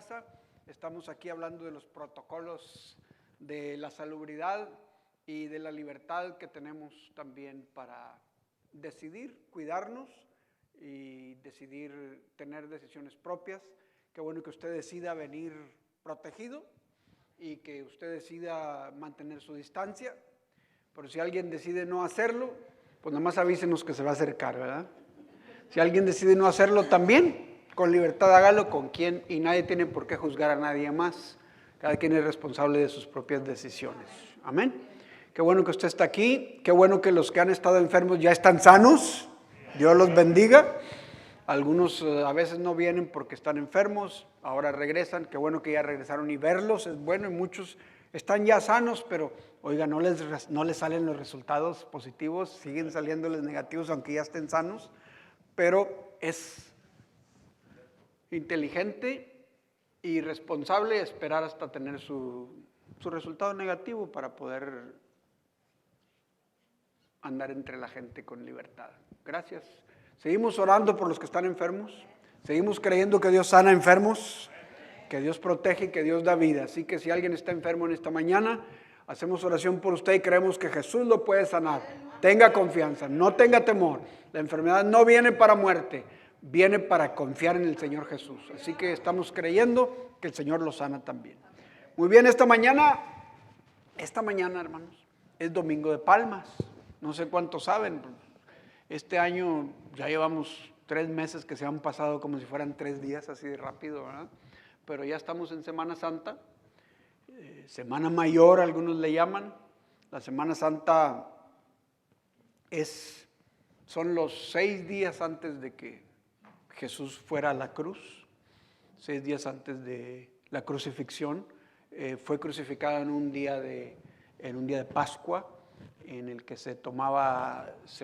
casa. Estamos aquí hablando de los protocolos de la salubridad y de la libertad que tenemos también para decidir, cuidarnos y decidir tener decisiones propias. Qué bueno que usted decida venir protegido y que usted decida mantener su distancia. Pero si alguien decide no hacerlo, pues nada más avísenos que se va a acercar, ¿verdad? Si alguien decide no hacerlo también, con libertad hágalo con quien, y nadie tiene por qué juzgar a nadie más. Cada quien es responsable de sus propias decisiones. Amén. Qué bueno que usted está aquí. Qué bueno que los que han estado enfermos ya están sanos. Dios los bendiga. Algunos a veces no vienen porque están enfermos, ahora regresan. Qué bueno que ya regresaron y verlos es bueno, y muchos están ya sanos, pero oiga, no les salen los resultados positivos, siguen saliéndoles negativos aunque ya estén sanos. Pero es inteligente y responsable esperar hasta tener su resultado negativo para poder andar entre la gente con libertad. Gracias. Seguimos orando por los que están enfermos. Seguimos creyendo que Dios sana enfermos, que Dios protege y que Dios da vida. Así que si alguien está enfermo en esta mañana, hacemos oración por usted y creemos que Jesús lo puede sanar. Tenga confianza, no tenga temor. La enfermedad no viene para muerte, viene para confiar en el Señor Jesús. Así que estamos creyendo que el Señor lo sana también. Muy bien, esta mañana, hermanos, es Domingo de Palmas. No sé cuántos saben, este año ya llevamos 3 meses que se han pasado como si fueran 3 días, así de rápido, ¿verdad? Pero ya estamos en Semana Santa, Semana Mayor algunos le llaman. La Semana Santa son los 6 días antes de que Jesús fuera a la cruz, 6 días antes de la crucifixión. Fue crucificado en un día de Pascua, en el que se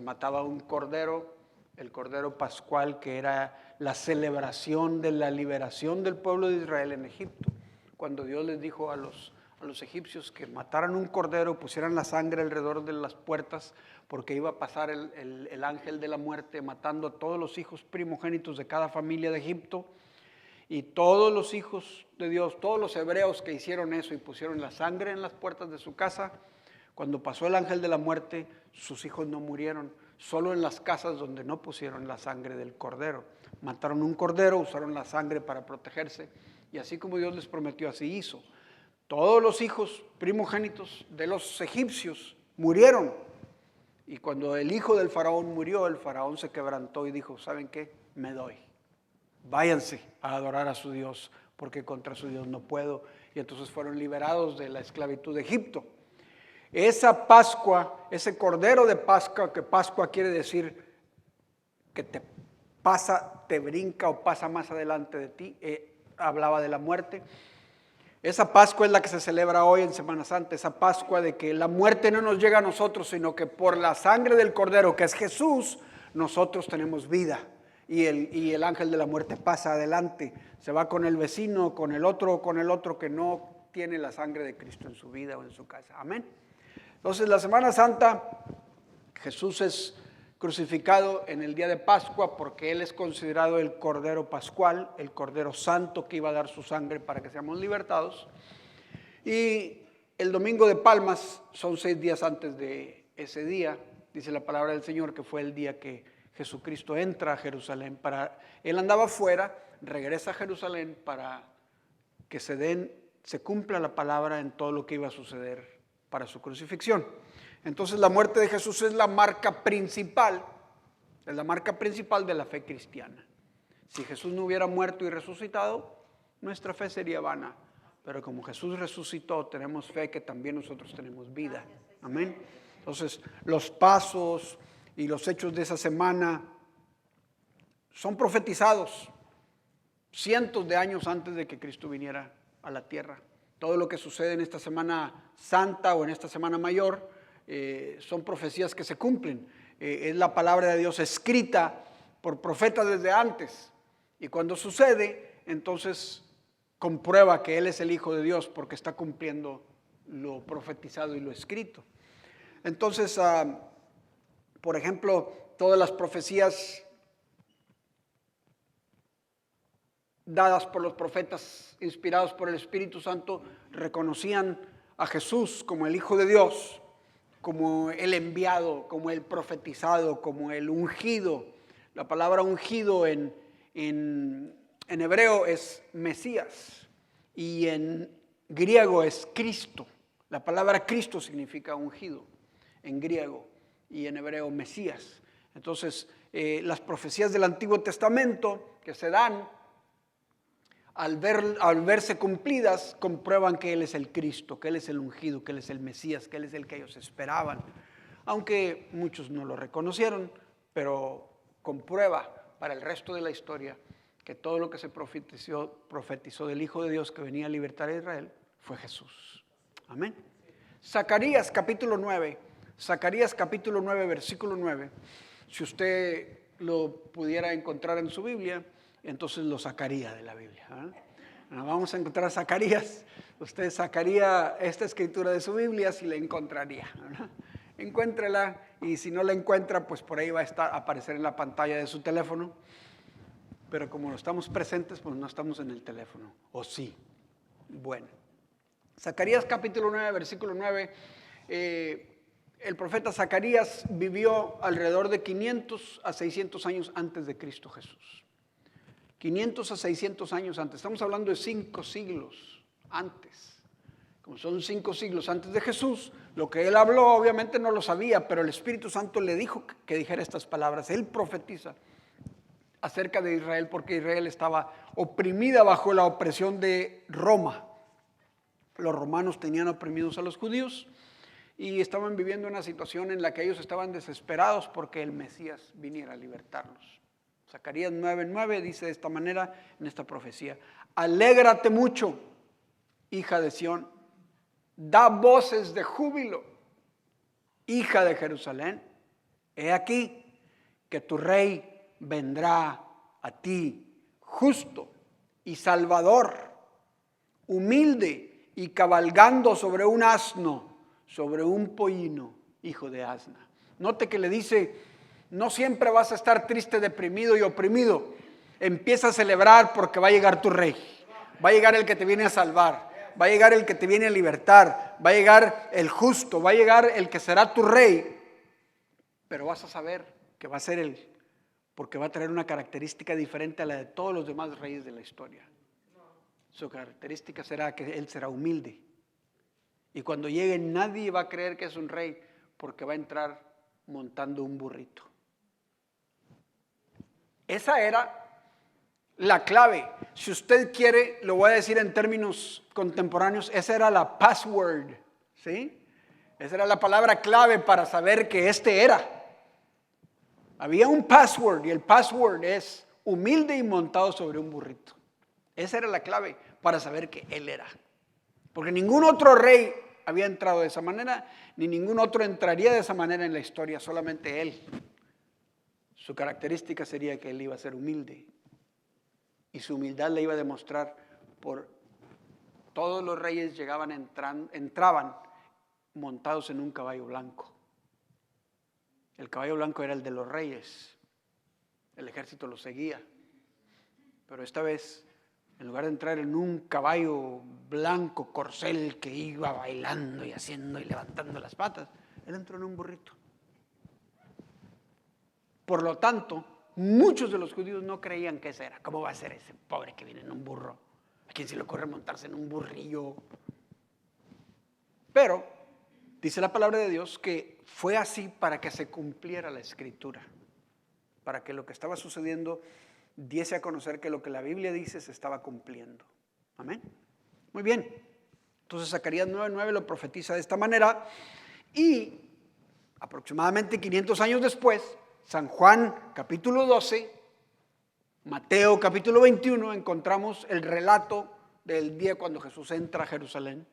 mataba un cordero, el cordero pascual, que era la celebración de la liberación del pueblo de Israel en Egipto. Cuando Dios les dijo a los egipcios que mataran un cordero, pusieran la sangre alrededor de las puertas, porque iba a pasar el ángel de la muerte matando a todos los hijos primogénitos de cada familia de Egipto. Y todos los hijos de Dios, todos los hebreos que hicieron eso y pusieron la sangre en las puertas de su casa, cuando pasó el ángel de la muerte, sus hijos no murieron, solo en las casas donde no pusieron la sangre del cordero. Mataron un cordero, usaron la sangre para protegerse, y así como Dios les prometió, así hizo. Todos los hijos primogénitos de los egipcios murieron. Y cuando el hijo del faraón murió, el faraón se quebrantó y dijo, ¿saben qué? Me doy. Váyanse a adorar a su Dios, porque contra su Dios no puedo. Y entonces fueron liberados de la esclavitud de Egipto. Esa Pascua, ese cordero de Pascua, que Pascua quiere decir que te brinca o pasa más adelante de ti, hablaba de la muerte. Esa Pascua es la que se celebra hoy en Semana Santa, esa Pascua de que la muerte no nos llega a nosotros, sino que por la sangre del cordero, que es Jesús, nosotros tenemos vida. Y el ángel de la muerte pasa adelante, se va con el vecino, con el otro que no tiene la sangre de Cristo en su vida o en su casa. Amén. Entonces, la Semana Santa, Jesús es crucificado en el día de Pascua porque Él es considerado el Cordero Pascual, el Cordero Santo que iba a dar su sangre para que seamos libertados. Y el Domingo de Palmas son 6 días antes de ese día, dice la palabra del Señor, que fue el día que Jesucristo entra a Jerusalén. Él andaba fuera, regresa a Jerusalén para que se cumpla la palabra en todo lo que iba a suceder para su crucifixión. Entonces la muerte de Jesús es la marca principal de la fe cristiana. Si Jesús no hubiera muerto y resucitado, nuestra fe sería vana. Pero como Jesús resucitó, tenemos fe que también nosotros tenemos vida. Amén. Entonces los pasos y los hechos de esa semana son profetizados cientos de años antes de que Cristo viniera a la tierra. Todo lo que sucede en esta Semana Santa o en esta Semana Mayor son profecías que se cumplen. Es la palabra de Dios escrita por profetas desde antes. Y cuando sucede, entonces comprueba que Él es el Hijo de Dios porque está cumpliendo lo profetizado y lo escrito. Entonces, por ejemplo, todas las profecías dadas por los profetas inspirados por el Espíritu Santo, reconocían a Jesús como el Hijo de Dios, como el enviado, como el profetizado, como el ungido. La palabra ungido en hebreo es Mesías y en griego es Cristo. La palabra Cristo significa ungido en griego y en hebreo Mesías. Entonces, las profecías del Antiguo Testamento que se dan, al verse cumplidas, comprueban que Él es el Cristo, que Él es el ungido, que Él es el Mesías, que Él es el que ellos esperaban. Aunque muchos no lo reconocieron, pero comprueba para el resto de la historia que todo lo que se profetizó del Hijo de Dios que venía a libertar a Israel fue Jesús. Amén. Zacarías capítulo 9, versículo 9. Si usted lo pudiera encontrar en su Biblia, entonces lo sacaría de la Biblia. Vamos a encontrar a Zacarías. Usted sacaría esta escritura de su Biblia si la encontraría. Encuéntrela, y si no la encuentra, pues por ahí va a aparecer en la pantalla de su teléfono. Pero como no estamos presentes, pues no estamos en el teléfono. ¿O sí? Bueno. Zacarías capítulo 9, versículo 9. El profeta Zacarías vivió alrededor de 500 a 600 años antes de Cristo Jesús. 500 a 600 años antes. Estamos hablando de 5 siglos antes. Como son 5 siglos antes de Jesús, lo que él habló obviamente no lo sabía, pero el Espíritu Santo le dijo que dijera estas palabras. Él profetiza acerca de Israel porque Israel estaba oprimida bajo la opresión de Roma. Los romanos tenían oprimidos a los judíos y estaban viviendo una situación en la que ellos estaban desesperados porque el Mesías viniera a libertarlos. Zacarías 9:9 dice de esta manera en esta profecía: alégrate mucho, hija de Sión, da voces de júbilo, hija de Jerusalén. He aquí que tu rey vendrá a ti, justo y salvador, humilde y cabalgando sobre un asno, sobre un pollino, hijo de asna. Note que le dice: no siempre vas a estar triste, deprimido y oprimido. Empieza a celebrar porque va a llegar tu rey. Va a llegar el que te viene a salvar. Va a llegar el que te viene a libertar. Va a llegar el justo. Va a llegar el que será tu rey. Pero vas a saber que va a ser él, porque va a traer una característica diferente a la de todos los demás reyes de la historia. Su característica será que él será humilde. Y cuando llegue nadie va a creer que es un rey, porque va a entrar montando un burrito. Esa era la clave. Si usted quiere, lo voy a decir en términos contemporáneos, esa era la password, ¿sí? Esa era la palabra clave para saber que este era. Había un password y el password es humilde y montado sobre un burrito. Esa era la clave para saber que él era. Porque ningún otro rey había entrado de esa manera, ni ningún otro entraría de esa manera en la historia, solamente él. Su característica sería que él iba a ser humilde. Y su humildad la iba a demostrar por todos los reyes entraban montados en un caballo blanco. El caballo blanco era el de los reyes. El ejército lo seguía. Pero esta vez, en lugar de entrar en un caballo blanco, corcel, que iba bailando y haciendo y levantando las patas, él entró en un burrito. Por lo tanto, muchos de los judíos no creían que ese era. ¿Cómo va a ser ese pobre que viene en un burro? ¿A quién se le ocurre montarse en un burrillo? Pero dice la palabra de Dios que fue así para que se cumpliera la escritura, para que lo que estaba sucediendo diese a conocer que lo que la Biblia dice se estaba cumpliendo. Amén. Muy bien. Entonces Zacarías 9:9 lo profetiza de esta manera y aproximadamente 500 años después, San Juan capítulo 12, Mateo capítulo 21, encontramos el relato del día cuando Jesús entra a Jerusalén,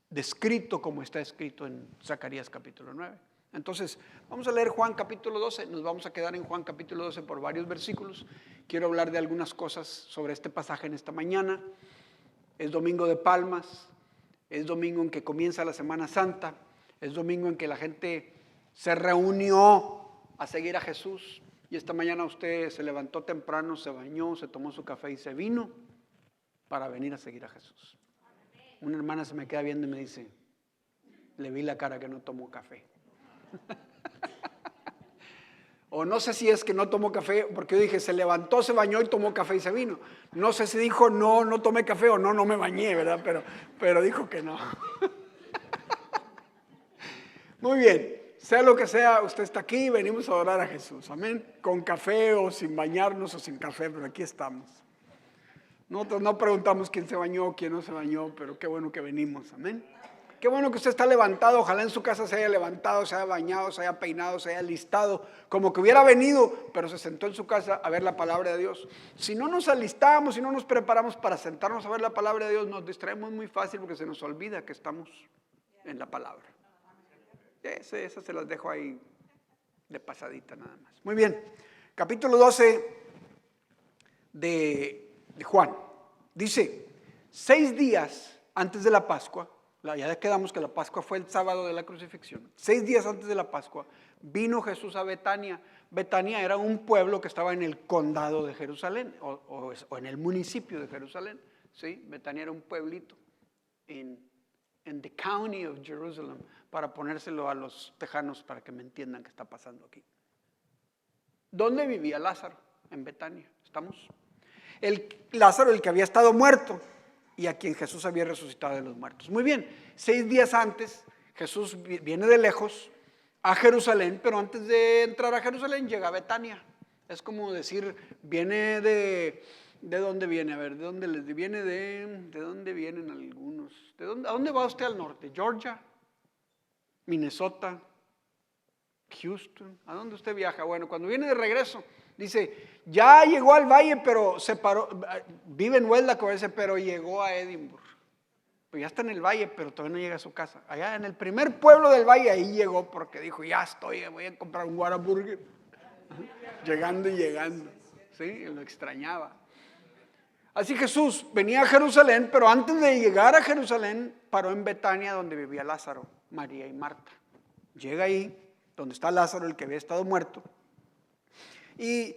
descrito como está escrito en Zacarías capítulo 9. Entonces, vamos a leer Juan capítulo 12, nos vamos a quedar en Juan capítulo 12 por varios versículos. Quiero hablar de algunas cosas sobre este pasaje en esta mañana. Es domingo de Palmas, es domingo en que comienza la Semana Santa, es domingo en que la gente se reunió a seguir a Jesús. Y esta mañana usted se levantó temprano, se bañó, se tomó su café y se vino para venir a seguir a Jesús. Una hermana se me queda viendo y me dice, le vi la cara que no tomó café. O no sé si es que no tomó café, porque yo dije, se levantó, se bañó y tomó café y se vino. No sé si dijo, no tomé café o no me bañé, ¿verdad? Pero dijo que no. Muy bien, sea lo que sea, usted está aquí y venimos a adorar a Jesús, amén. Con café o sin bañarnos o sin café, pero aquí estamos. Nosotros no preguntamos quién se bañó, quién no se bañó, pero qué bueno que venimos, amén. Qué bueno que usted está levantado, ojalá en su casa se haya levantado, se haya bañado, se haya peinado, se haya alistado, como que hubiera venido, pero se sentó en su casa a ver la palabra de Dios. Si no nos alistamos, si no nos preparamos para sentarnos a ver la palabra de Dios, nos distraemos muy fácil porque se nos olvida que estamos en la palabra. Esas se las dejo ahí de pasadita nada más. Muy bien, capítulo 12 de Juan. Dice, 6 días antes de la Pascua, ya quedamos que la Pascua fue el sábado de la crucifixión. 6 días antes de la Pascua vino Jesús a Betania. Betania era un pueblo que estaba en el condado de Jerusalén o en el municipio de Jerusalén. ¿Sí? Betania era un pueblito en the county of Jerusalem, para ponérselo a los tejanos para que me entiendan qué está pasando aquí. ¿Dónde vivía Lázaro? En Betania. ¿Estamos? Lázaro, el que había estado muerto y a quien Jesús había resucitado de los muertos. Muy bien, 6 días antes Jesús viene de lejos a Jerusalén, pero antes de entrar a Jerusalén llega a Betania. Es como decir, viene ¿de dónde viene? A ver, ¿de dónde les viene? ¿De dónde vienen algunos? ¿A dónde va usted al norte? ¿Georgia? ¿Minnesota? ¿Houston? ¿A dónde usted viaja? Bueno, cuando viene de regreso, dice, ya llegó al valle, pero se paró, vive en Huelva, pero llegó a Edinburgh. Pues ya está en el valle, pero todavía no llega a su casa. Allá en el primer pueblo del valle, ahí llegó porque dijo, ya estoy, voy a comprar un Whataburger. Llegando y llegando. Sí, lo extrañaba. Así Jesús venía a Jerusalén, pero antes de llegar a Jerusalén, paró en Betania, donde vivía Lázaro, María y Marta. Llega ahí, donde está Lázaro, el que había estado muerto. Y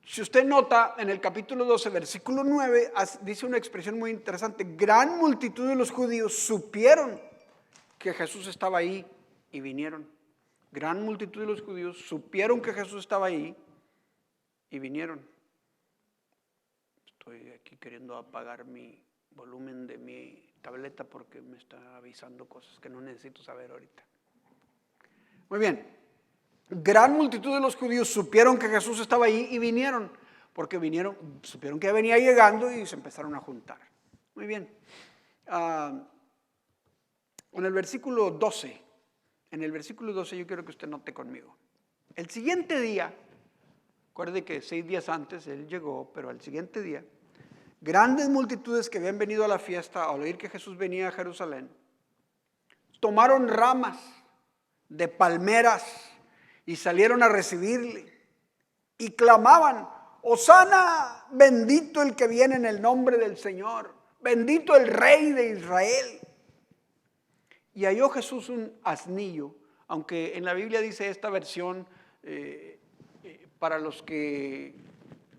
si usted nota, en el capítulo 12, versículo 9, dice una expresión muy interesante. Gran multitud de los judíos supieron que Jesús estaba ahí y vinieron. Gran multitud de los judíos supieron que Jesús estaba ahí y vinieron. Estoy aquí queriendo apagar mi volumen de mi tableta porque me está avisando cosas que no necesito saber ahorita. Muy bien. Gran multitud de los judíos supieron que Jesús estaba ahí y vinieron, porque supieron que venía llegando y se empezaron a juntar. Muy bien. En el versículo 12 yo quiero que usted note conmigo. El siguiente día, recuerde que 6 días antes él llegó, pero al siguiente día, grandes multitudes que habían venido a la fiesta al oír que Jesús venía a Jerusalén, tomaron ramas de palmeras y salieron a recibirle y clamaban, Hosana, bendito el que viene en el nombre del Señor, bendito el Rey de Israel. Y halló Jesús un asnillo, aunque en la Biblia dice esta versión, para los que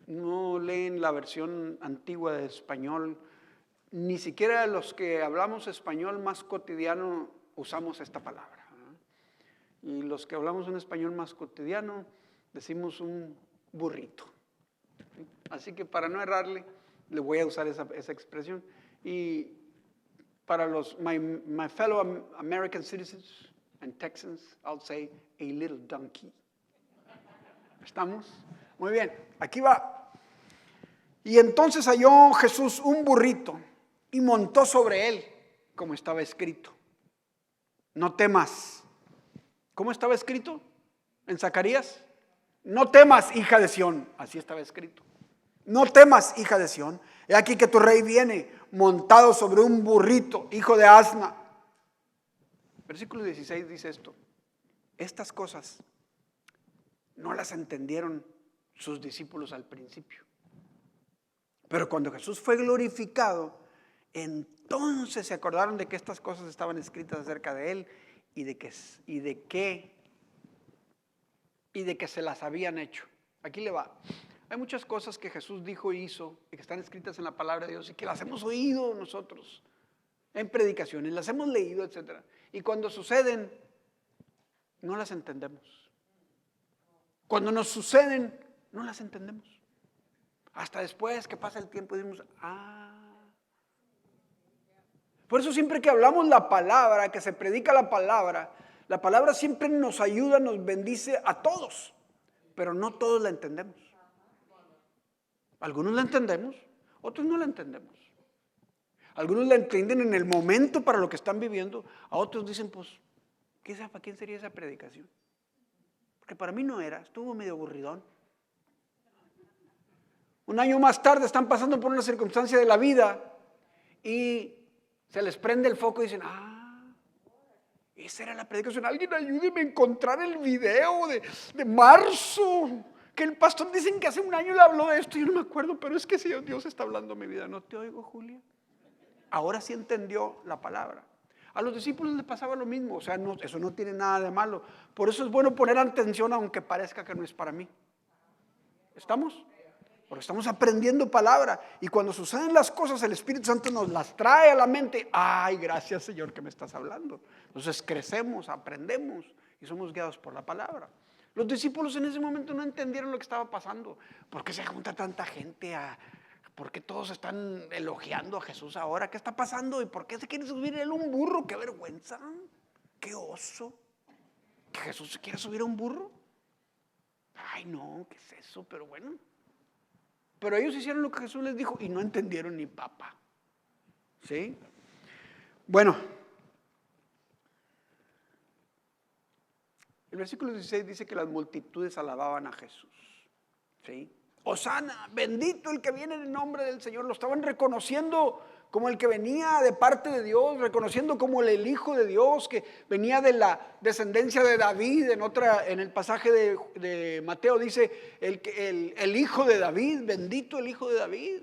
no leen la versión antigua de español, ni siquiera los que hablamos español más cotidiano usamos esta palabra. Y los que hablamos un español más cotidiano decimos un burrito. Así que para no errarle, le voy a usar esa expresión. Y para los my fellow American citizens and Texans, I'll say a little donkey. ¿Estamos? Muy bien, aquí va. Y entonces halló Jesús un burrito y montó sobre él, como estaba escrito. No temas. ¿Cómo estaba escrito? En Zacarías. No temas, hija de Sión. Así estaba escrito. No temas, hija de Sión. He aquí que tu rey viene montado sobre un burrito, hijo de asna. Versículo 16 dice esto. Estas cosas no las entendieron sus discípulos al principio. Pero cuando Jesús fue glorificado, entonces se acordaron de que estas cosas estaban escritas acerca de él y de que y de que se las habían hecho. Aquí le va. Hay muchas cosas que Jesús dijo e hizo y que están escritas en la palabra de Dios y que las hemos oído nosotros en predicaciones, las hemos leído, etc. Y cuando suceden, no las entendemos. Cuando nos suceden, no las entendemos. Hasta después que pasa el tiempo decimos, Por eso siempre que hablamos la palabra, que se predica la palabra siempre nos ayuda, nos bendice a todos, pero no todos la entendemos. Algunos la entendemos, otros no la entendemos. Algunos la entienden en el momento para lo que están viviendo, a otros dicen, pues, ¿para quién sería esa predicación? Porque para mí no era, estuvo medio aburridón. Un año más tarde están pasando por una circunstancia de la vida y se les prende el foco y dicen, esa era la predicación. Alguien ayúdeme a encontrar el video de marzo, que el pastor dicen que hace un año le habló de esto. Yo no me acuerdo, pero es que si Dios está hablando en mi vida. No te oigo, Julia. Ahora sí entendió la palabra. A los discípulos les pasaba lo mismo, o sea, eso no tiene nada de malo. Por eso es bueno poner atención aunque parezca que no es para mí. ¿Estamos? Porque estamos aprendiendo palabra y cuando suceden las cosas el Espíritu Santo nos las trae a la mente. Ay, gracias Señor que me estás hablando. Entonces crecemos, aprendemos y somos guiados por la palabra. Los discípulos en ese momento no entendieron lo que estaba pasando. ¿Por qué se junta tanta gente? ¿Por qué todos están elogiando a Jesús ahora? ¿Qué está pasando? ¿Y por qué se quiere subir él a un burro? ¡Qué vergüenza! ¡Qué oso! ¿Que Jesús se quiere subir a un burro? Ay, no, ¿qué es eso? Pero bueno. Pero ellos hicieron lo que Jesús les dijo y no entendieron ni papa. ¿Sí? Bueno. El versículo 16 dice que las multitudes alababan a Jesús. ¿Sí? Hosana, bendito el que viene en el nombre del Señor. Lo estaban reconociendo como el que venía de parte de Dios, reconociendo como el Hijo de Dios, que venía de la descendencia de David. En el pasaje de Mateo dice el Hijo de David, bendito el Hijo de David,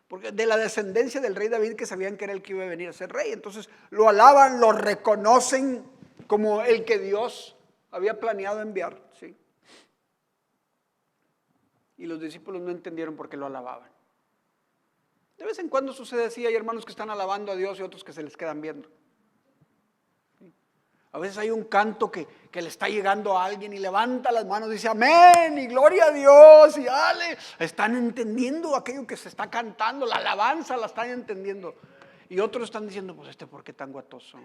porque de la descendencia del rey David, que sabían que era el que iba a venir a ser rey. Entonces lo alaban, lo reconocen como el que Dios había planeado enviar. ¿Sí? Y los discípulos no entendieron por qué lo alababan. De vez en cuando sucede así, hay hermanos que están alabando a Dios y otros que se les quedan viendo. A veces hay un canto que le está llegando a alguien y levanta las manos y dice amén y gloria a Dios y ale. Están entendiendo aquello que se está cantando, la alabanza la están entendiendo. Y otros están diciendo, pues ¿por qué tan guatoso?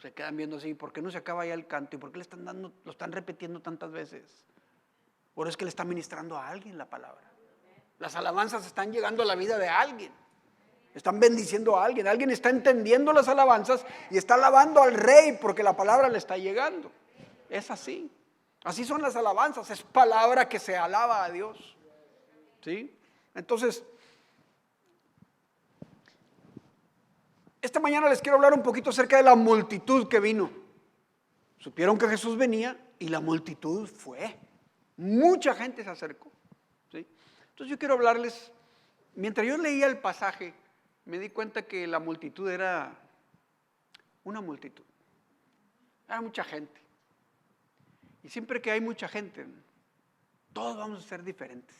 Se quedan viendo así, ¿por qué no se acaba ya el canto? ¿Y por qué lo están repitiendo tantas veces? Por eso es que le está ministrando a alguien la palabra. Las alabanzas están llegando a la vida de alguien. Están bendiciendo a alguien. Alguien está entendiendo las alabanzas y está alabando al rey porque la palabra le está llegando. Es así. Así son las alabanzas. Es palabra que se alaba a Dios. ¿Sí? Entonces, esta mañana les quiero hablar un poquito acerca de la multitud que vino. Supieron que Jesús venía y la multitud fue. Mucha gente se acercó. ¿Sí? Entonces yo quiero hablarles, mientras yo leía el pasaje, me di cuenta que la multitud era una multitud. Era mucha gente. Y siempre que hay mucha gente, todos vamos a ser diferentes.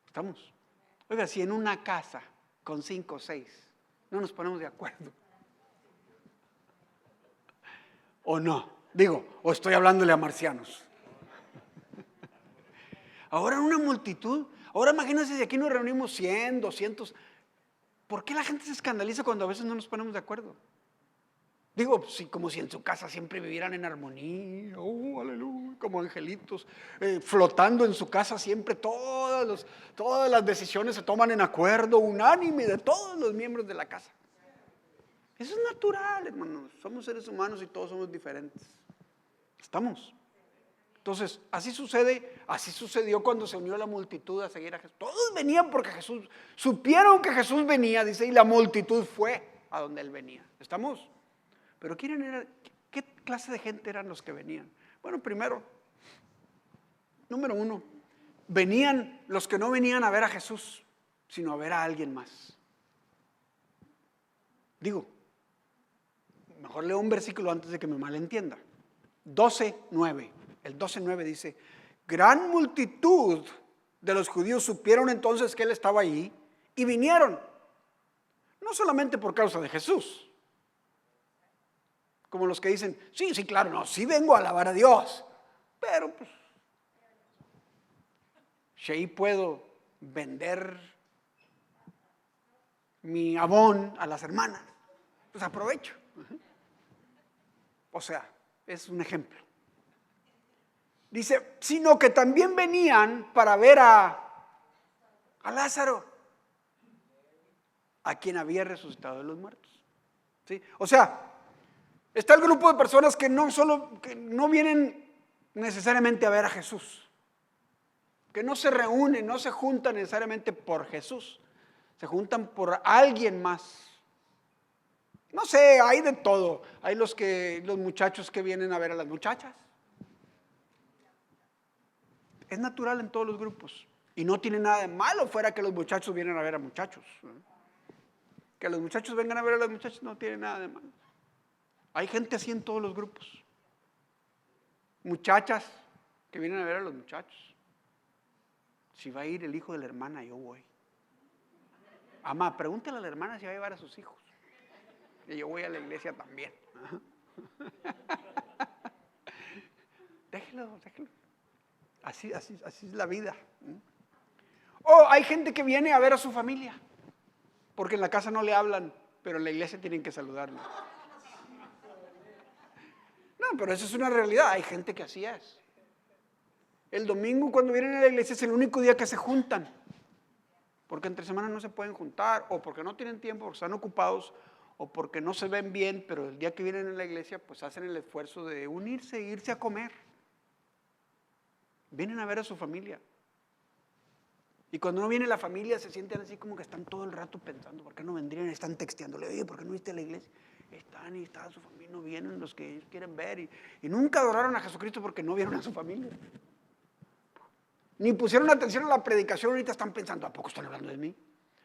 ¿Estamos? Oiga, si en una casa con 5 o 6 no nos ponemos de acuerdo. ¿O no? Digo, o estoy hablándole a marcianos. Ahora en una multitud, ahora imagínense si aquí nos reunimos 100, 200. ¿Por qué la gente se escandaliza cuando a veces no nos ponemos de acuerdo? Digo, sí, como si en su casa siempre vivieran en armonía, aleluya, como angelitos, flotando en su casa siempre, todas las decisiones se toman en acuerdo unánime de todos los miembros de la casa. Eso es natural, hermanos, somos seres humanos y todos somos diferentes. ¿Estamos? Entonces, así sucedió cuando se unió la multitud a seguir a Jesús. Todos venían porque supieron que Jesús venía, dice, y la multitud fue a donde Él venía. ¿Estamos? Pero ¿qué clase de gente eran los que venían? Bueno, número 1, venían los que no venían a ver a Jesús, sino a ver a alguien más. Digo, mejor leo un versículo antes de que me malentienda. 12:9. El 12:9 dice: gran multitud de los judíos supieron entonces que él estaba allí y vinieron, no solamente por causa de Jesús, como los que dicen, sí, sí, claro, no, sí vengo a alabar a Dios, pero pues, si ahí puedo vender mi abón a las hermanas, pues aprovecho. O sea, es un ejemplo. Dice, sino que también venían para ver a Lázaro, a quien había resucitado de los muertos. ¿Sí? O sea, está el grupo de personas que no vienen necesariamente a ver a Jesús, que no se reúnen, no se juntan necesariamente por Jesús, se juntan por alguien más. No sé, hay de todo. Hay los muchachos que vienen a ver a las muchachas. Es natural en todos los grupos. Y no tiene nada de malo fuera que los muchachos vienen a ver a muchachos. Que los muchachos vengan a ver a las muchachas no tiene nada de malo. Hay gente así en todos los grupos. Muchachas que vienen a ver a los muchachos. Si va a ir el hijo de la hermana, yo voy. Amá, pregúntale a la hermana si va a llevar a sus hijos. Y yo voy a la iglesia también. Déjelo. Así es la vida. O hay gente que viene a ver a su familia, porque en la casa no le hablan, pero en la iglesia tienen que saludarlo. No, pero eso es una realidad. Hay gente que así es. El domingo cuando vienen a la iglesia es el único día que se juntan, porque entre semanas no se pueden juntar, o porque no tienen tiempo, porque están ocupados, o porque no se ven bien, pero el día que vienen a la iglesia pues hacen el esfuerzo de unirse e irse a comer. Vienen a ver a su familia. Y cuando no viene la familia se sienten así como que están todo el rato pensando, ¿por qué no vendrían? Están texteándole, oye, ¿por qué no viste a la iglesia? Está su familia, no vienen los que ellos quieren ver. Y nunca adoraron a Jesucristo porque no vieron a su familia. Ni pusieron atención a la predicación, ahorita están pensando, ¿a poco están hablando de mí?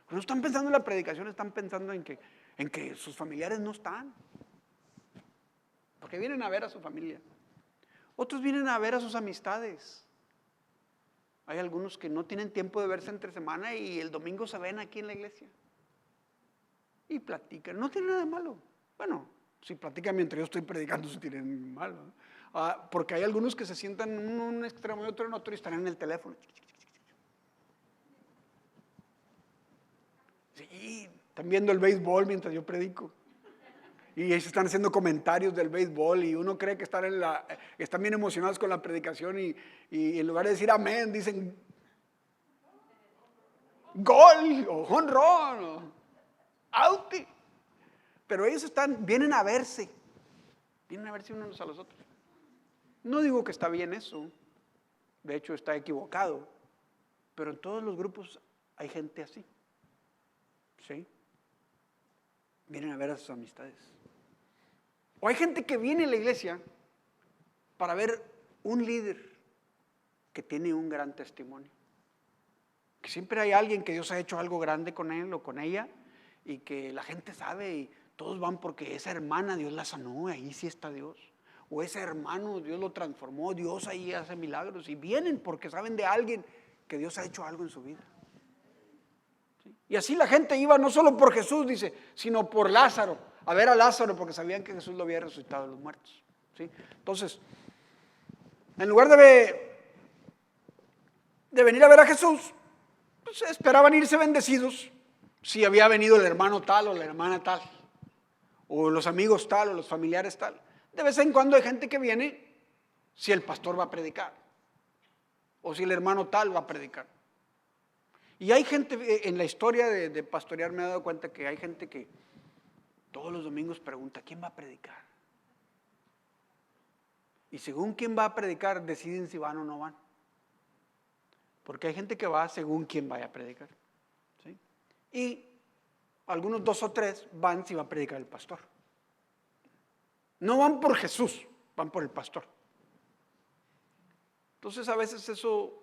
Pues no están pensando en la predicación, están pensando en que sus familiares no están. Porque vienen a ver a su familia. Otros vienen a ver a sus amistades. Hay algunos que no tienen tiempo de verse entre semana y el domingo se ven aquí en la iglesia. Y platican. No tiene nada de malo. Bueno, si platican mientras yo estoy predicando, eso tiene malo. Porque hay algunos que se sientan en un extremo y otro en otro y están en el teléfono. Sí, están viendo el béisbol mientras yo predico. Y ellos están haciendo comentarios del béisbol y uno cree que están bien emocionados con la predicación y en lugar de decir amén, dicen gol o jonrón o auti. Pero ellos vienen a verse unos a los otros. No digo que está bien eso, de hecho está equivocado, pero en todos los grupos hay gente así. ¿Sí? Vienen a ver a sus amistades. O hay gente que viene a la iglesia para ver un líder que tiene un gran testimonio. Que siempre hay alguien que Dios ha hecho algo grande con él o con ella y que la gente sabe y todos van porque esa hermana Dios la sanó, ahí sí está Dios. O ese hermano Dios lo transformó, Dios ahí hace milagros y vienen porque saben de alguien que Dios ha hecho algo en su vida. ¿Sí? Y así la gente iba no solo por Jesús, dice, sino por Lázaro. A ver a Lázaro porque sabían que Jesús lo había resucitado de los muertos. ¿Sí? Entonces, en lugar de venir a ver a Jesús, pues esperaban irse bendecidos si había venido el hermano tal o la hermana tal, o los amigos tal o los familiares tal. De vez en cuando hay gente que viene si el pastor va a predicar, o si el hermano tal va a predicar. Y hay gente, en la historia de pastorear me he dado cuenta que hay gente que todos los domingos pregunta, ¿quién va a predicar? Y según quién va a predicar, deciden si van o no van. Porque hay gente que va según quién vaya a predicar. ¿Sí? Y algunos 2 o 3 van si va a predicar el pastor. No van por Jesús, van por el pastor. Entonces a veces eso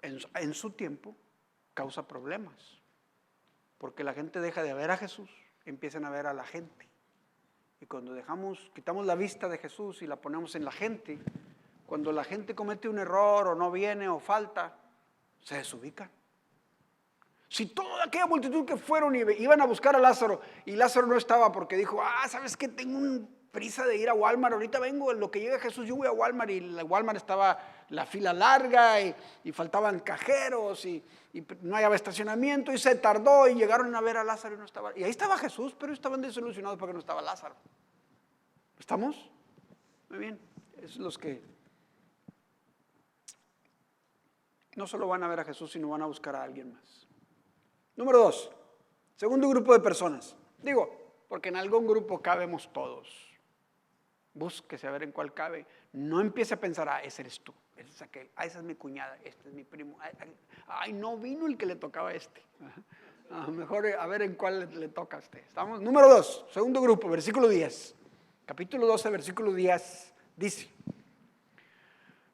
en su tiempo causa problemas. Porque la gente deja de ver a Jesús, empiezan a ver a la gente. Y cuando quitamos la vista de Jesús y la ponemos en la gente, cuando la gente comete un error o no viene o falta, se desubican. Si toda aquella multitud que fueron y iban a buscar a Lázaro y Lázaro no estaba porque dijo, ¿sabes qué? Tengo un prisa de ir a Walmart, ahorita vengo, en lo que llega Jesús yo voy a Walmart, y en Walmart estaba la fila larga y faltaban cajeros y no había estacionamiento y se tardó y llegaron a ver a Lázaro y no estaba. Y ahí estaba Jesús, pero estaban desilusionados porque no estaba Lázaro. ¿Estamos? Muy bien. Es los que no solo van a ver a Jesús, sino van a buscar a alguien más. Número 2, segundo grupo de personas. Digo, porque en algún grupo cabemos todos. Búsquese a ver en cuál cabe. No empiece a pensar, ese eres tú, ese es aquel, esa es mi cuñada, este es mi primo. No vino el que le tocaba a este. Mejor a ver en cuál le toca a usted. ¿Estamos? Número 2, segundo grupo, versículo 10. Capítulo 12, versículo 10, dice: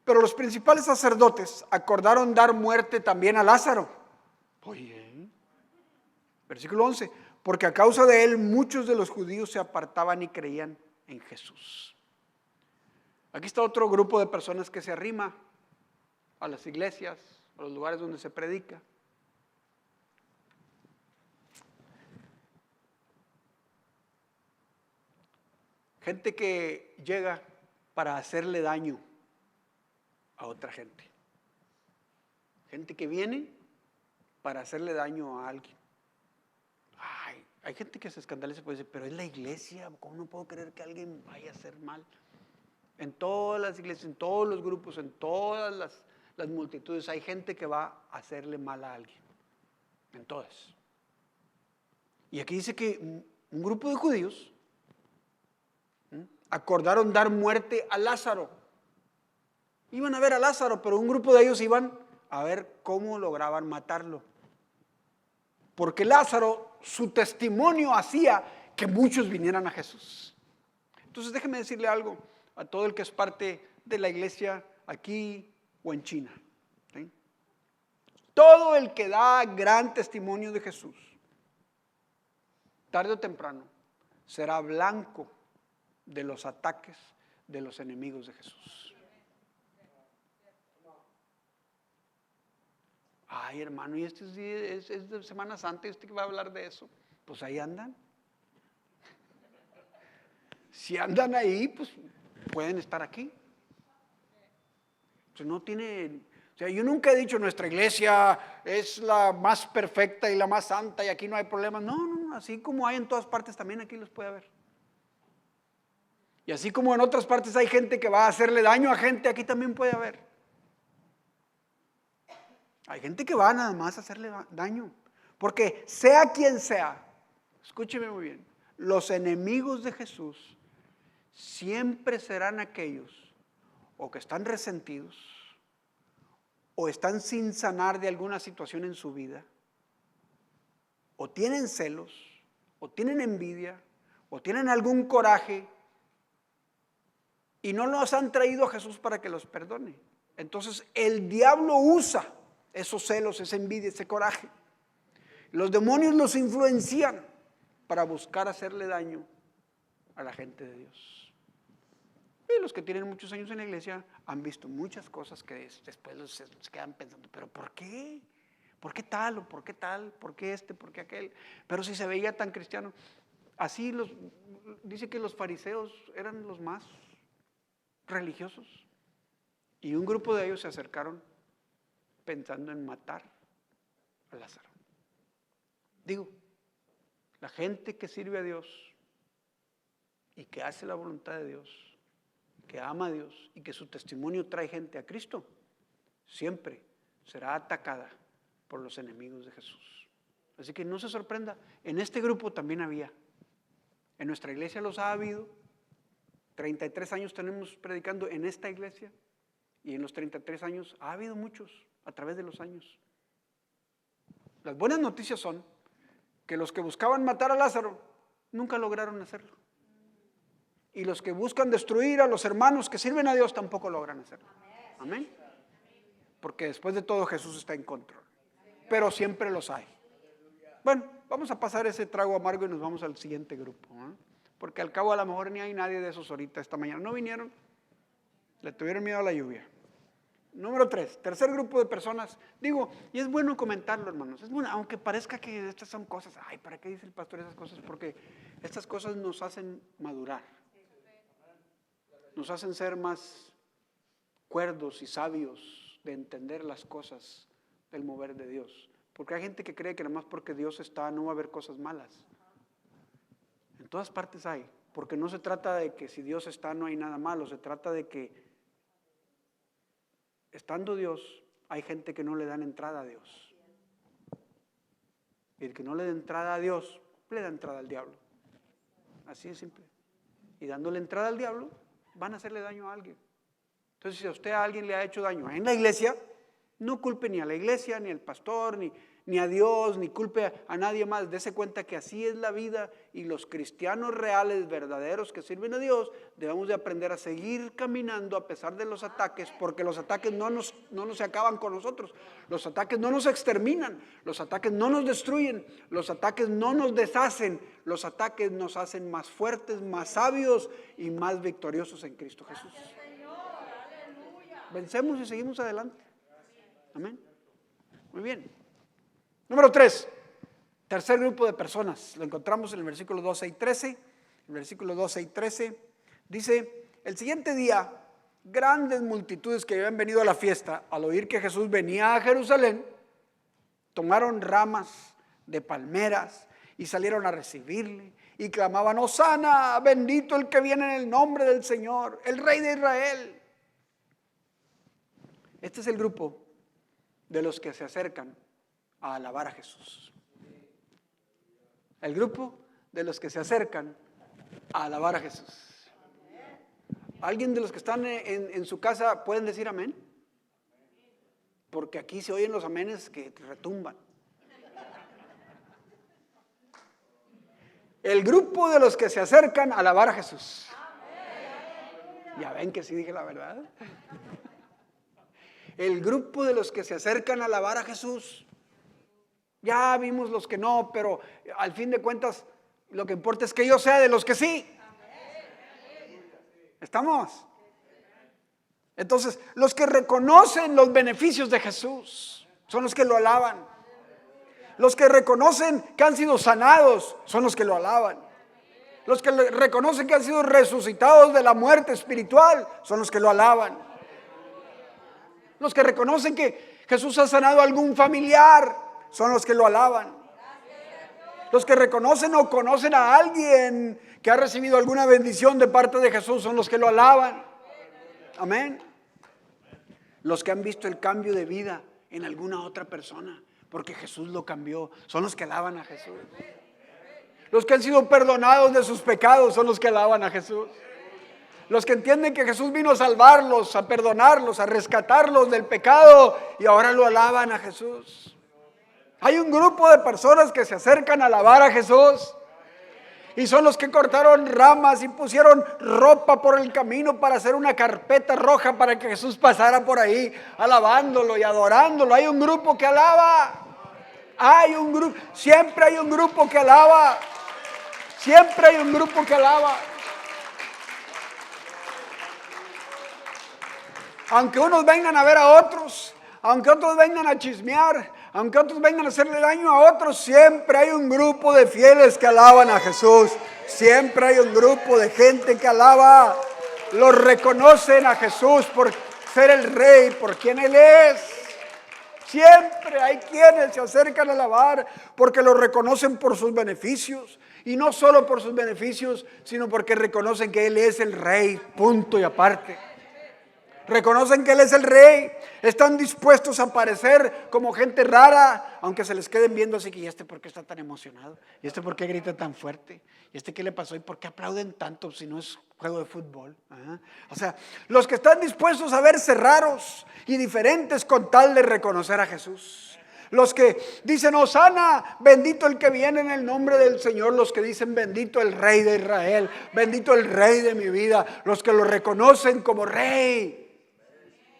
pero los principales sacerdotes acordaron dar muerte también a Lázaro. Oye, versículo 11, porque a causa de él muchos de los judíos se apartaban y creían en Jesús. Aquí está otro grupo de personas que se arrima a las iglesias, a los lugares donde se predica. Gente que llega para hacerle daño a otra gente. Gente que viene para hacerle daño a alguien. Hay gente que se escandaliza y puede decir, pero es la iglesia, ¿cómo no puedo creer que alguien vaya a hacer mal? En todas las iglesias, en todos los grupos, en todas las multitudes, hay gente que va a hacerle mal a alguien. En todas. Y aquí dice que un grupo de judíos acordaron dar muerte a Lázaro. Iban a ver a Lázaro, pero un grupo de ellos iban a ver cómo lograban matarlo. Porque Lázaro, su testimonio hacía que muchos vinieran a Jesús. Entonces déjeme decirle algo a todo el que es parte de la iglesia aquí o en China. ¿Sí? Todo el que da gran testimonio de Jesús, tarde o temprano, será blanco de los ataques de los enemigos de Jesús. Hermano, y este es de Semana Santa, ¿y usted que va a hablar de eso? Pues ahí andan. Si andan ahí, pues pueden estar aquí. No tiene, yo nunca he dicho nuestra iglesia es la más perfecta y la más santa y aquí no hay problemas. No, así como hay en todas partes, también aquí los puede haber. Y así como en otras partes hay gente que va a hacerle daño a gente, aquí también puede haber. Hay gente que va nada más a hacerle daño. Porque sea quien sea, escúcheme muy bien, los enemigos de Jesús siempre serán aquellos o que están resentidos o están sin sanar de alguna situación en su vida, o tienen celos, o tienen envidia, o tienen algún coraje y no los han traído a Jesús para que los perdone. Entonces el diablo usa esos celos, esa envidia, ese coraje. Los demonios los influencian para buscar hacerle daño a la gente de Dios. Y los que tienen muchos años en la iglesia han visto muchas cosas que después se quedan pensando, ¿pero por qué? ¿Por qué tal o por qué tal? ¿Por qué este? ¿Por qué aquel? Pero si se veía tan cristiano. Así dice que los fariseos eran los más religiosos. Y un grupo de ellos se acercaron pensando en matar a Lázaro. Digo, la gente que sirve a Dios y que hace la voluntad de Dios, que ama a Dios y que su testimonio trae gente a Cristo, siempre será atacada por los enemigos de Jesús. Así que no se sorprenda, en este grupo también había. En nuestra iglesia los ha habido. 33 años tenemos predicando en esta iglesia y en los 33 años ha habido muchos a través de los años. Las buenas noticias son que los que buscaban matar a Lázaro nunca lograron hacerlo. Y los que buscan destruir a los hermanos que sirven a Dios tampoco logran hacerlo. Amén. Porque después de todo Jesús está en control. Pero siempre los hay. Bueno, vamos a pasar ese trago amargo y nos vamos al siguiente grupo. porque al cabo a lo mejor ni hay nadie de esos ahorita esta mañana. No vinieron, le tuvieron miedo a la lluvia. Número 3, tercer grupo de personas. Digo, y es bueno comentarlo, hermanos. Es bueno, aunque parezca que estas son cosas, ay, ¿para qué dice el pastor esas cosas? Porque estas cosas nos hacen madurar. Nos hacen ser más cuerdos y sabios de entender las cosas del mover de Dios. Porque hay gente que cree que nada más porque Dios está no va a haber cosas malas. En todas partes hay. Porque no se trata de que si Dios está no hay nada malo. Se trata de que estando Dios, hay gente que no le dan entrada a Dios. Y el que no le da entrada a Dios, le da entrada al diablo. Así de simple. Y dándole entrada al diablo, van a hacerle daño a alguien. Entonces, si a usted a alguien le ha hecho daño en la iglesia, no culpe ni a la iglesia, ni al pastor, ni a Dios, ni culpe a nadie más. Dese cuenta que así es la vida, y los cristianos reales, verdaderos, que sirven a Dios, debemos de aprender a seguir caminando a pesar de los ataques, porque los ataques no nos se acaban con nosotros, los ataques no nos exterminan, los ataques no nos destruyen, los ataques no nos deshacen, los ataques nos hacen más fuertes, más sabios y más victoriosos en Cristo Jesús. Vencemos y seguimos adelante. Amén. Muy bien. Número 3, tercer grupo de personas. Lo encontramos en el versículo 12 y 13. El versículo 12 y 13 dice: el siguiente día, grandes multitudes que habían venido a la fiesta, al oír que Jesús venía a Jerusalén, tomaron ramas de palmeras y salieron a recibirle y clamaban: Hosana, bendito el que viene en el nombre del Señor, el Rey de Israel. Este es el grupo de los que se acercan a alabar a Jesús. El grupo de los que se acercan a alabar a Jesús. ¿Alguien de los que están en su casa pueden decir amén? Porque aquí se oyen los amenes que retumban. El grupo de los que se acercan a alabar a Jesús. Ya ven que sí dije la verdad. El grupo de los que se acercan a alabar a Jesús. Ya vimos los que no, pero al fin de cuentas lo que importa es que yo sea de los que sí. ¿Estamos? Entonces, los que reconocen los beneficios de Jesús son los que lo alaban. Los que reconocen que han sido sanados son los que lo alaban. Los que reconocen que han sido resucitados de la muerte espiritual son los que lo alaban. Los que reconocen que Jesús ha sanado a algún familiar son los que lo alaban. Los que reconocen o conocen a alguien que ha recibido alguna bendición de parte de Jesús son los que lo alaban. Amén. Los que han visto el cambio de vida en alguna otra persona, porque Jesús lo cambió, son los que alaban a Jesús. Los que han sido perdonados de sus pecados son los que alaban a Jesús. Los que entienden que Jesús vino a salvarlos, a perdonarlos, a rescatarlos del pecado, y ahora lo alaban a Jesús. Hay un grupo de personas que se acercan a alabar a Jesús, y son los que cortaron ramas y pusieron ropa por el camino para hacer una carpeta roja para que Jesús pasara por ahí alabándolo y adorándolo. Hay un grupo que alaba. Hay un grupo, siempre hay un grupo que alaba. Siempre hay un grupo que alaba. Aunque unos vengan a ver a otros, aunque otros vengan a chismear, aunque otros vengan a hacerle daño a otros, siempre hay un grupo de fieles que alaban a Jesús. Siempre hay un grupo de gente que alaba. Los reconocen a Jesús por ser el Rey, por quien Él es. Siempre hay quienes se acercan a alabar porque lo reconocen por sus beneficios. Y no solo por sus beneficios, sino porque reconocen que Él es el Rey, punto y aparte. Reconocen que Él es el Rey. Están dispuestos a parecer como gente rara, aunque se les queden viendo así que: ¿y este por qué está tan emocionado? ¿Y este por qué grita tan fuerte? ¿Y este qué le pasó? ¿Y por qué aplauden tanto si no es juego de fútbol? O sea, los que están dispuestos a verse raros y diferentes con tal de reconocer a Jesús. Los que dicen: Hosana, bendito el que viene en el nombre del Señor. Los que dicen: bendito el Rey de Israel, bendito el Rey de mi vida. Los que lo reconocen como Rey.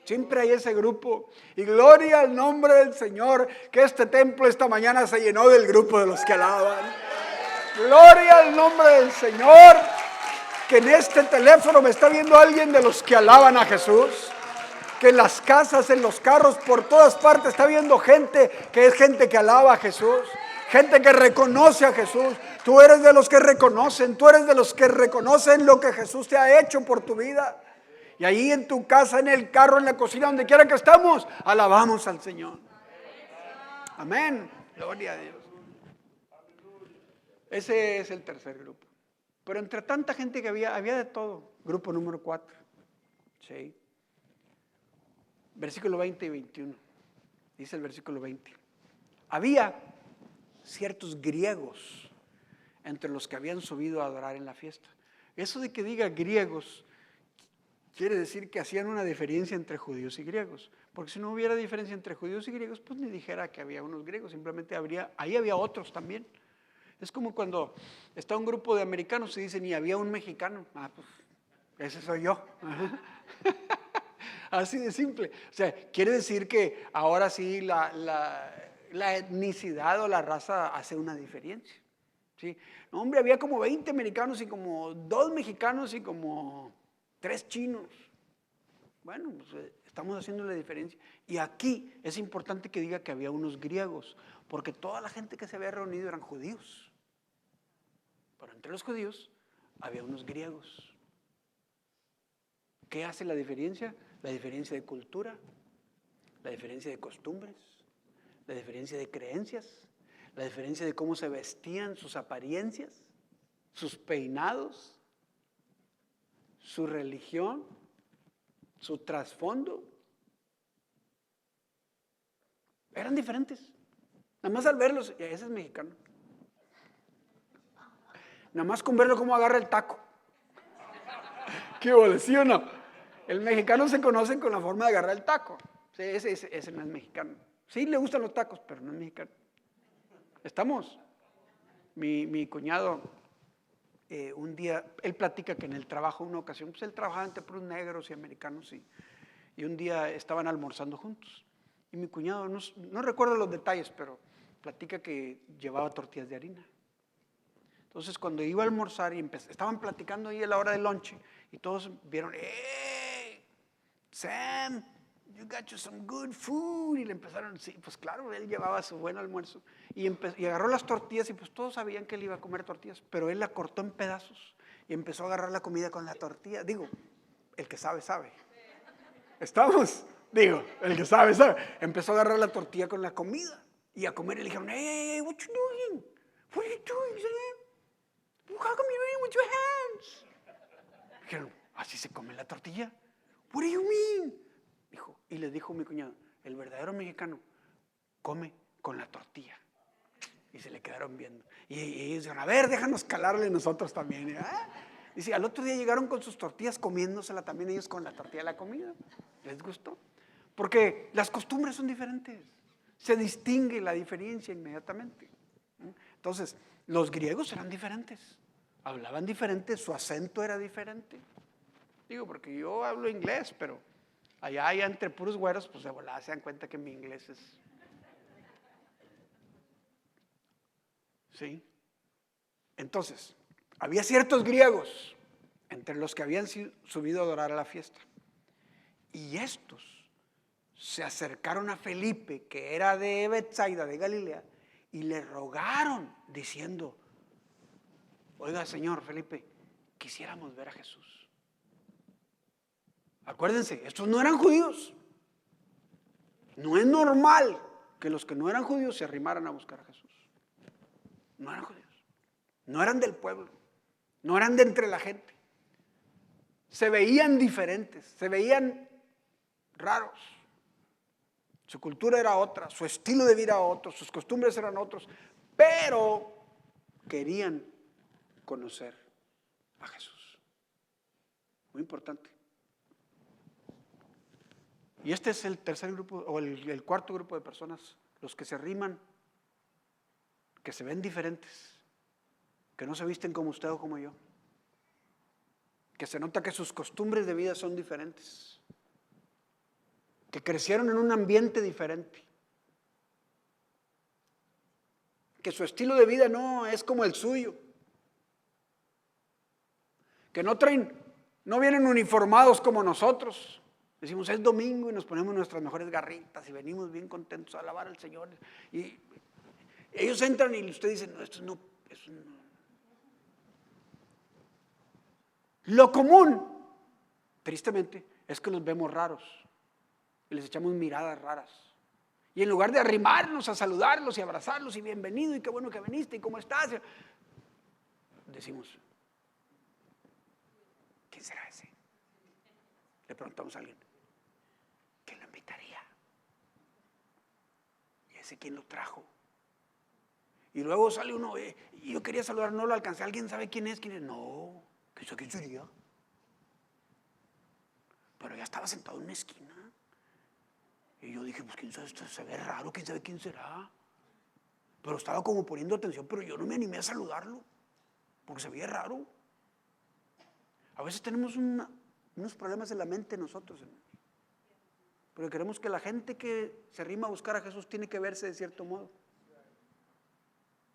Siempre hay ese grupo. Y gloria al nombre del Señor, que este templo esta mañana se llenó del grupo de los que alaban. Gloria al nombre del Señor. que en este teléfono me está viendo alguien de los que alaban a Jesús? Que en las casas, en los carros, por todas partes está viendo gente que es gente que alaba a Jesús, gente que reconoce a Jesús. Tú eres de los que reconocen, tú eres de los que reconocen lo que Jesús te ha hecho por tu vida. Y ahí en tu casa, en el carro, en la cocina, donde quiera que estamos, alabamos al Señor. Amén. Gloria a Dios. Ese es el tercer grupo. Pero entre tanta gente que había de todo. Grupo número 4. Sí. Versículo 20 y 21. Dice el versículo 20. Había ciertos griegos entre los que habían subido a adorar en la fiesta. Eso de que diga griegos quiere decir que hacían una diferencia entre judíos y griegos. Porque si no hubiera diferencia entre judíos y griegos, pues ni dijera que había unos griegos, simplemente ahí había otros también. Es como cuando está un grupo de americanos y dicen, y había un mexicano. Pues ese soy yo. Así de simple. O sea, quiere decir que ahora sí la etnicidad o la raza hace una diferencia. ¿Sí? No, hombre, había como 20 americanos y como 2 mexicanos y como 3 chinos. Bueno, pues estamos haciendo la diferencia. Y aquí es importante que diga que había unos griegos, porque toda la gente que se había reunido eran judíos. Pero entre los judíos había unos griegos. ¿Qué hace la diferencia? La diferencia de cultura, la diferencia de costumbres, la diferencia de creencias, la diferencia de cómo se vestían, sus apariencias, sus peinados, su religión, su trasfondo. Eran diferentes. Nada más al verlos, ese es mexicano. Nada más con verlo cómo agarra el taco. ¿Qué vale, sí o no? El mexicano se conoce con la forma de agarrar el taco. Sí, ese no es mexicano. Sí le gustan los tacos, pero no es mexicano. ¿Estamos? Mi cuñado, un día, él platica que en el trabajo, una ocasión, pues él trabajaba entre puros negros y americanos y un día estaban almorzando juntos. Y mi cuñado, no recuerdo los detalles, pero platica que llevaba tortillas de harina. Entonces cuando iba a almorzar y estaban platicando ahí a la hora del lunch y todos vieron, ¡hey! Sam, you got you some good food. Y le empezaron, sí, pues claro, él llevaba su buen almuerzo. Y agarró las tortillas y pues todos sabían que él iba a comer tortillas, pero él la cortó en pedazos y empezó a agarrar la comida con la tortilla. Digo, el que sabe, sabe. ¿Estamos? Digo, el que sabe, sabe. Empezó a agarrar la tortilla con la comida y a comer y le dijeron, hey, what you doing? What are you doing, Sam? How come you're eating with your hands? Dijeron, ¿así se come la tortilla? What do you mean? Dijo, y le dijo mi cuñado, el verdadero mexicano come con la tortilla. Y se le quedaron viendo. Y ellos dijeron, a ver, déjanos calarle nosotros también. Dice, al otro día llegaron con sus tortillas comiéndosela también ellos con la tortilla de la comida. ¿Les gustó? Porque las costumbres son diferentes. Se distingue la diferencia inmediatamente. Entonces, los griegos eran diferentes. Hablaban diferente, su acento era diferente. Digo, porque yo hablo inglés, pero allá entre puros güeros, pues de volada se dan cuenta que mi inglés es... ¿Sí? Entonces, había ciertos griegos entre los que habían subido a adorar a la fiesta. Y estos se acercaron a Felipe, que era de Betsaida, de Galilea, y le rogaron diciendo, oiga, señor Felipe, quisiéramos ver a Jesús. Acuérdense, estos no eran judíos. No es normal que los que no eran judíos se arrimaran a buscar a Jesús. No eran judíos. No eran del pueblo. No eran de entre la gente. Se veían diferentes, se veían raros. Su cultura era otra, su estilo de vida era otro, sus costumbres eran otros, pero querían conocer a Jesús. Muy importante. Y este es el tercer grupo, o el cuarto grupo de personas, los que se arriman, que se ven diferentes, que no se visten como usted o como yo, que se nota que sus costumbres de vida son diferentes, que crecieron en un ambiente diferente, que su estilo de vida no es como el suyo, que no vienen uniformados como nosotros. Decimos, es domingo y nos ponemos nuestras mejores garritas y venimos bien contentos a alabar al Señor. Y ellos entran y usted dice, no, esto no. Lo común, tristemente, es que los vemos raros y les echamos miradas raras. Y en lugar de arrimarnos a saludarlos y abrazarlos y bienvenido y qué bueno que viniste y cómo estás, decimos, ¿quién será ese? Le preguntamos a alguien, ¿quién lo invitaría? ¿Y ese quién lo trajo? Y luego sale uno, y yo quería saludar, no lo alcancé. ¿Alguien sabe quién es? ¿Quién es? No, ¿quién sería? Pero ya estaba sentado en una esquina. Y yo dije, pues quién sabe, esto se ve raro, quién sabe quién será. Pero estaba como poniendo atención, pero yo no me animé a saludarlo, porque se veía raro. A veces tenemos unos problemas en la mente nosotros, hermanos. Porque queremos que la gente que se arrima a buscar a Jesús tiene que verse de cierto modo.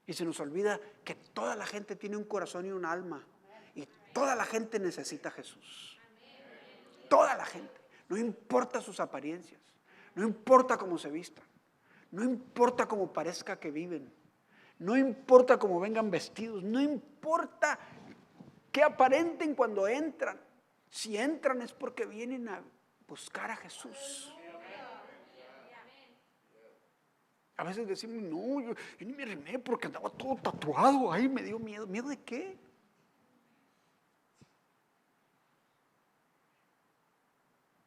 Y se nos olvida que toda la gente tiene un corazón y un alma. Y toda la gente necesita a Jesús. Toda la gente. No importa sus apariencias. No importa cómo se vistan. No importa cómo parezca que viven. No importa cómo vengan vestidos. No importa qué aparenten cuando entran. Si entran es porque vienen a buscar a Jesús. A veces decimos, no, yo ni me arrimé porque andaba todo tatuado. Ay, me dio miedo. ¿Miedo de qué?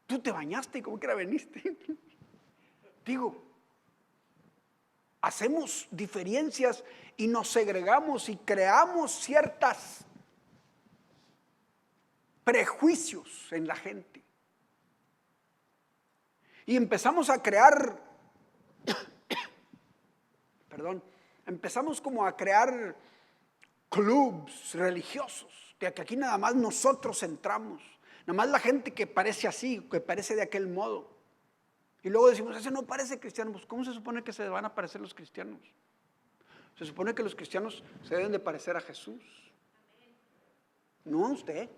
Tú te bañaste y como que era veniste. Digo, hacemos diferencias y nos segregamos y creamos ciertos prejuicios en la gente. Y empezamos a crear, empezamos como a crear clubs religiosos, de que aquí nada más nosotros entramos, nada más la gente que parece así, que parece de aquel modo. Y luego decimos, ese no parece cristiano. Pues ¿cómo se supone que se van a parecer los cristianos? Se supone que los cristianos se deben de parecer a Jesús, no a usted.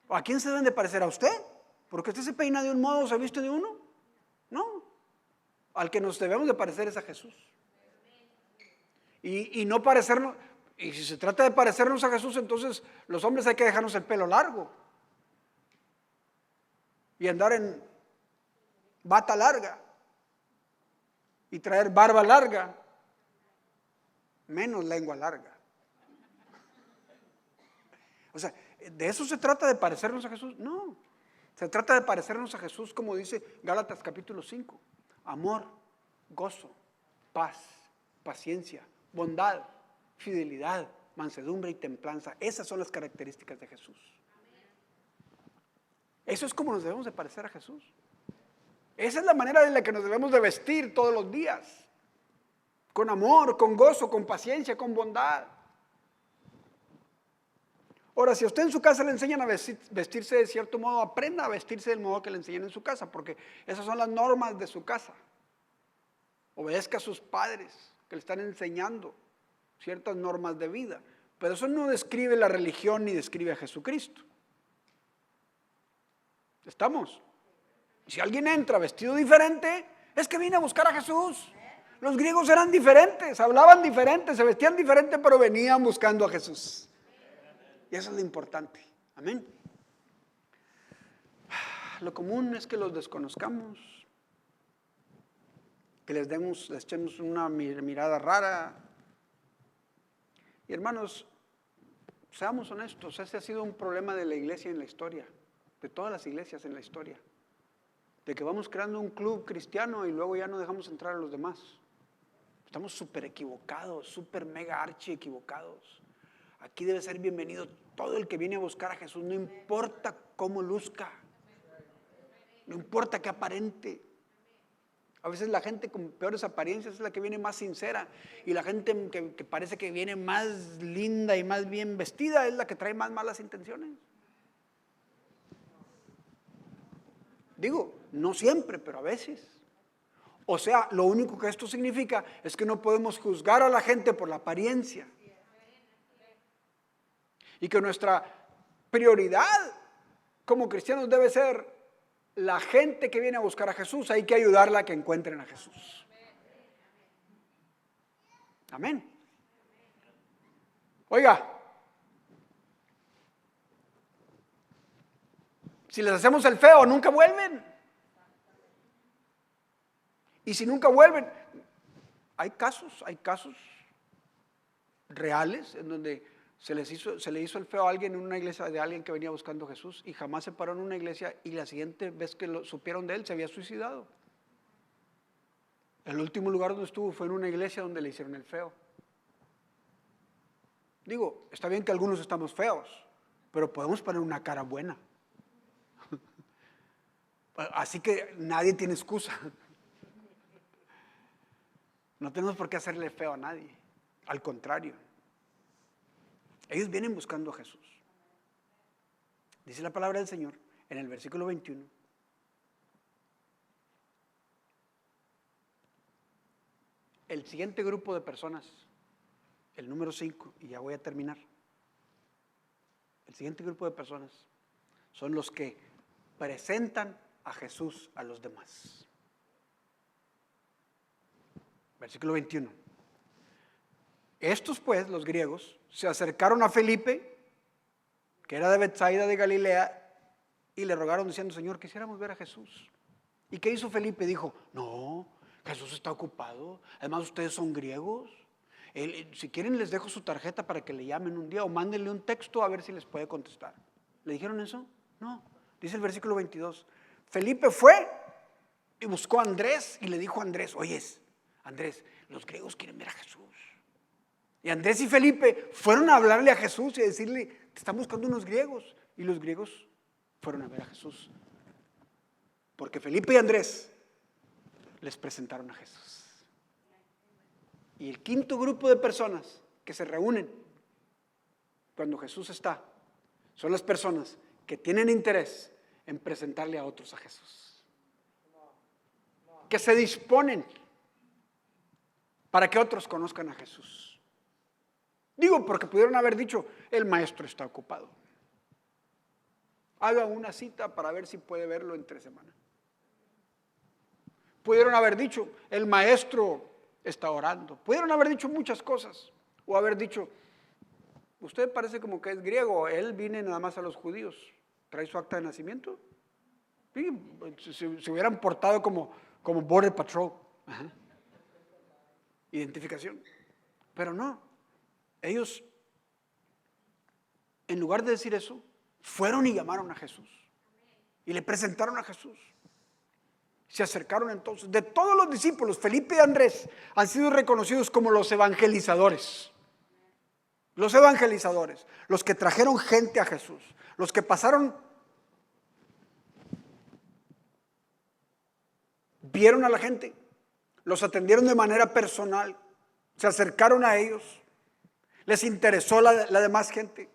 ¿O a quién se deben de parecer? ¿A usted? ¿Porque usted se peina de un modo o se viste de uno? No. Al que nos debemos de parecer es a Jesús. Y no parecernos. Y si se trata de parecernos a Jesús, entonces los hombres hay que dejarnos el pelo largo y andar en bata larga y traer barba larga, menos lengua larga. O sea, ¿de eso se trata de parecernos a Jesús? No, se trata de parecernos a Jesús como dice Gálatas capítulo 5, amor, gozo, paz, paciencia, bondad, fidelidad, mansedumbre y templanza. Esas son las características de Jesús. Eso es como nos debemos de parecer a Jesús. Esa es la manera en la que nos debemos de vestir todos los días. Con amor, con gozo, con paciencia, con bondad. Ahora, si a usted en su casa le enseñan a vestirse de cierto modo, aprenda a vestirse del modo que le enseñan en su casa, porque esas son las normas de su casa. Obedezca a sus padres que le están enseñando ciertas normas de vida. Pero eso no describe la religión ni describe a Jesucristo. ¿Estamos? Si alguien entra vestido diferente, es que viene a buscar a Jesús. Los griegos eran diferentes, hablaban diferente, se vestían diferente, pero venían buscando a Jesús. Y eso es lo importante. Amén. Lo común es que los desconozcamos, que les echemos una mirada rara. Y hermanos, seamos honestos, ese ha sido un problema de la iglesia en la historia, de todas las iglesias en la historia. De que vamos creando un club cristiano y luego ya no dejamos entrar a los demás. Estamos súper equivocados, súper mega archi equivocados. Aquí debe ser bienvenido todo el que viene a buscar a Jesús, no importa cómo luzca, no importa qué aparente. A veces la gente con peores apariencias es la que viene más sincera, y la gente que parece que viene más linda y más bien vestida es la que trae más malas intenciones. Digo, no siempre, pero a veces. O sea, lo único que esto significa es que no podemos juzgar a la gente por la apariencia. Y que nuestra prioridad como cristianos debe ser la gente que viene a buscar a Jesús. Hay que ayudarla a que encuentren a Jesús. Amén. Oiga, si les hacemos el feo, nunca vuelven. Y si nunca vuelven, hay casos reales en donde se le hizo el feo a alguien en una iglesia de alguien que venía buscando a Jesús y jamás se paró en una iglesia, y la siguiente vez que lo supieron de él se había suicidado. El último lugar donde estuvo fue en una iglesia donde le hicieron el feo. Digo, está bien que algunos estamos feos, pero podemos poner una cara buena. Así que nadie tiene excusa. No tenemos por qué hacerle feo a nadie. Al contrario, ellos vienen buscando a Jesús. Dice la palabra del Señor en el versículo 21. El siguiente grupo de personas, el número 5, y ya voy a terminar. El siguiente grupo de personas son los que presentan a Jesús a los demás. Versículo 21. Estos pues, los griegos, se acercaron a Felipe, que era de Betsaida de Galilea, y le rogaron diciendo: Señor, quisiéramos ver a Jesús. ¿Y qué hizo Felipe? Dijo: no, Jesús está ocupado, además ustedes son griegos. Si quieren les dejo su tarjeta para que le llamen un día o mándenle un texto a ver si les puede contestar. ¿Le dijeron eso? No. Dice el versículo 22. Felipe fue y buscó a Andrés y le dijo a Andrés: oyes, Andrés, los griegos quieren ver a Jesús. Y Andrés y Felipe fueron a hablarle a Jesús y a decirle: te están buscando unos griegos. Y los griegos fueron a ver a Jesús, porque Felipe y Andrés les presentaron a Jesús. Y el quinto grupo de personas que se reúnen cuando Jesús está son las personas que tienen interés en presentarle a otros a Jesús, que se disponen para que otros conozcan a Jesús. Digo, porque pudieron haber dicho: el maestro está ocupado, haga una cita para ver si puede verlo entre semana. Pudieron haber dicho: el maestro está orando. Pudieron haber dicho muchas cosas, o haber dicho: usted parece como que es griego, él viene nada más a los judíos, trae su acta de nacimiento. Sí, se hubieran portado como Border Patrol. Ajá. Identificación. Pero no, ellos, en lugar de decir eso, fueron y llamaron a Jesús y le presentaron a Jesús. Se acercaron entonces. De todos los discípulos, Felipe y Andrés han sido reconocidos como los evangelizadores. Los evangelizadores, los que trajeron gente a Jesús, los que pasaron, vieron a la gente, los atendieron de manera personal, se acercaron a ellos, les interesó la demás gente,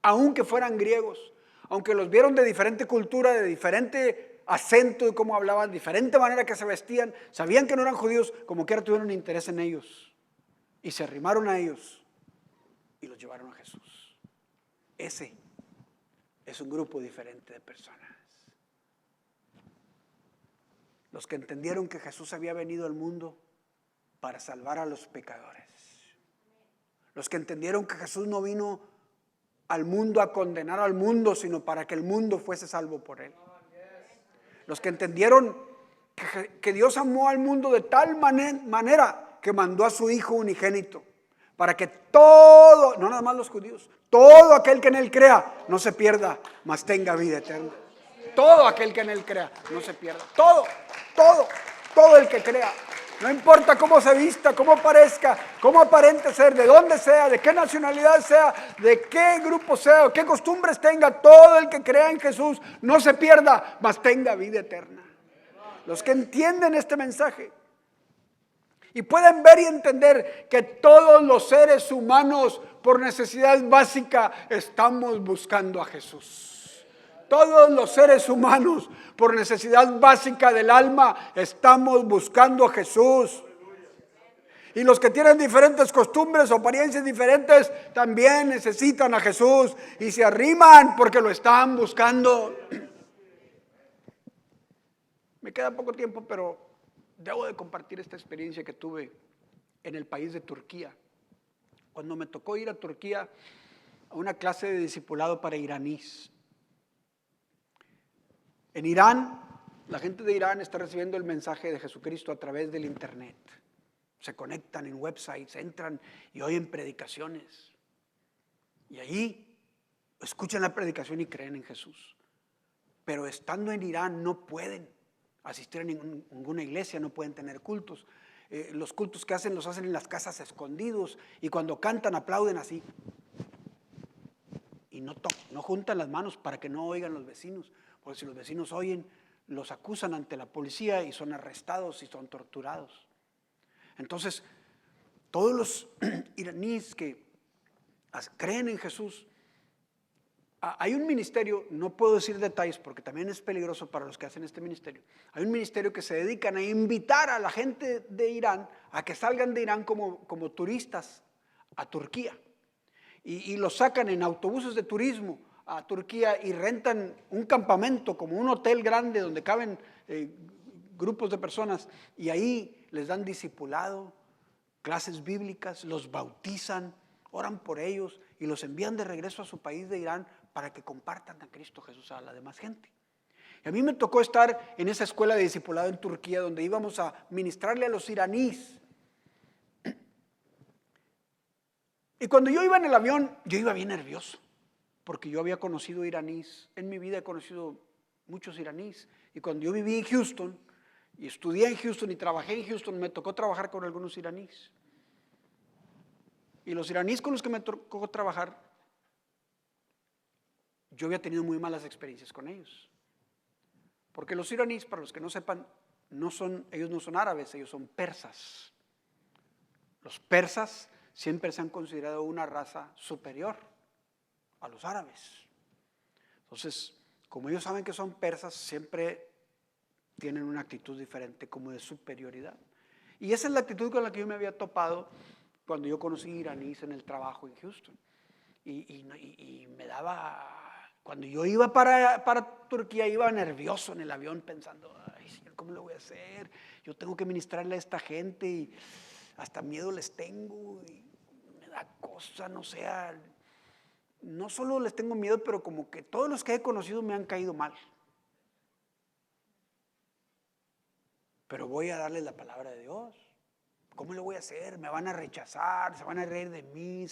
aunque fueran griegos, aunque los vieron de diferente cultura, de diferente acento, de cómo hablaban, diferente manera que se vestían, sabían que no eran judíos, como quiera tuvieron interés en ellos y se arrimaron a ellos y los llevaron a Jesús. Ese es un grupo diferente de personas. Los que entendieron que Jesús había venido al mundo para salvar a los pecadores. Los que entendieron que Jesús no vino al mundo a condenar al mundo, sino para que el mundo fuese salvo por él. Los que entendieron que Dios amó al mundo de tal manera que mandó a su Hijo unigénito, para que todo, no nada más los judíos, todo aquel que en él crea no se pierda, mas tenga vida eterna. Todo aquel que en él crea no se pierda. Todo el que crea. No importa cómo se vista, cómo parezca, cómo aparente ser, de dónde sea, de qué nacionalidad sea, de qué grupo sea, o qué costumbres tenga, todo el que crea en Jesús no se pierda, mas tenga vida eterna. Los que entienden este mensaje y pueden ver y entender que todos los seres humanos por necesidad básica estamos buscando a Jesús. Todos los seres humanos por necesidad básica del alma estamos buscando a Jesús. Y los que tienen diferentes costumbres o apariencias diferentes también necesitan a Jesús y se arriman porque lo están buscando. Me queda poco tiempo, pero debo de compartir esta experiencia que tuve en el país de Turquía. Cuando me tocó ir a Turquía a una clase de discipulado para iraníes. En Irán, la gente de Irán está recibiendo el mensaje de Jesucristo a través del internet. Se conectan en websites, entran y oyen predicaciones. Y ahí escuchan la predicación y creen en Jesús. Pero estando en Irán no pueden asistir a ninguna iglesia, no pueden tener cultos. Los cultos que hacen los hacen en las casas escondidos y cuando cantan aplauden así. Y no juntan las manos para que no oigan los vecinos, porque si los vecinos oyen, los acusan ante la policía y son arrestados y son torturados. Entonces, todos los iraníes que creen en Jesús, hay un ministerio, no puedo decir detalles porque también es peligroso para los que hacen este ministerio. Hay un ministerio que se dedican a invitar a la gente de Irán a que salgan de Irán como turistas a Turquía. Y los sacan en autobuses de turismo a Turquía y rentan un campamento como un hotel grande donde caben grupos de personas y ahí les dan discipulado, clases bíblicas, los bautizan, oran por ellos y los envían de regreso a su país de Irán para que compartan a Cristo Jesús a la demás gente. Y a mí me tocó estar en esa escuela de discipulado en Turquía donde íbamos a ministrarle a los iraníes. Y cuando yo iba en el avión, yo iba bien nervioso, porque yo había conocido iraníes. En mi vida he conocido muchos iraníes. Y cuando yo viví en Houston, y estudié en Houston y trabajé en Houston, me tocó trabajar con algunos iraníes. Y los iraníes con los que me tocó trabajar, yo había tenido muy malas experiencias con ellos. Porque los iraníes, para los que no sepan, ellos no son árabes, ellos son persas. Los persas siempre se han considerado una raza superior a los árabes. Entonces, como ellos saben que son persas, siempre tienen una actitud diferente, como de superioridad. Y esa es la actitud con la que yo me había topado cuando yo conocí iraníes en el trabajo en Houston. Y me daba... Cuando yo iba para Turquía, iba nervioso en el avión pensando, ay, Señor, ¿cómo lo voy a hacer? Yo tengo que ministrarle a esta gente y hasta miedo les tengo y me da cosa, no sé, no solo les tengo miedo, pero como que todos los que he conocido me han caído mal. Pero voy a darles la palabra de Dios. ¿Cómo lo voy a hacer? Me van a rechazar, se van a reír de mí.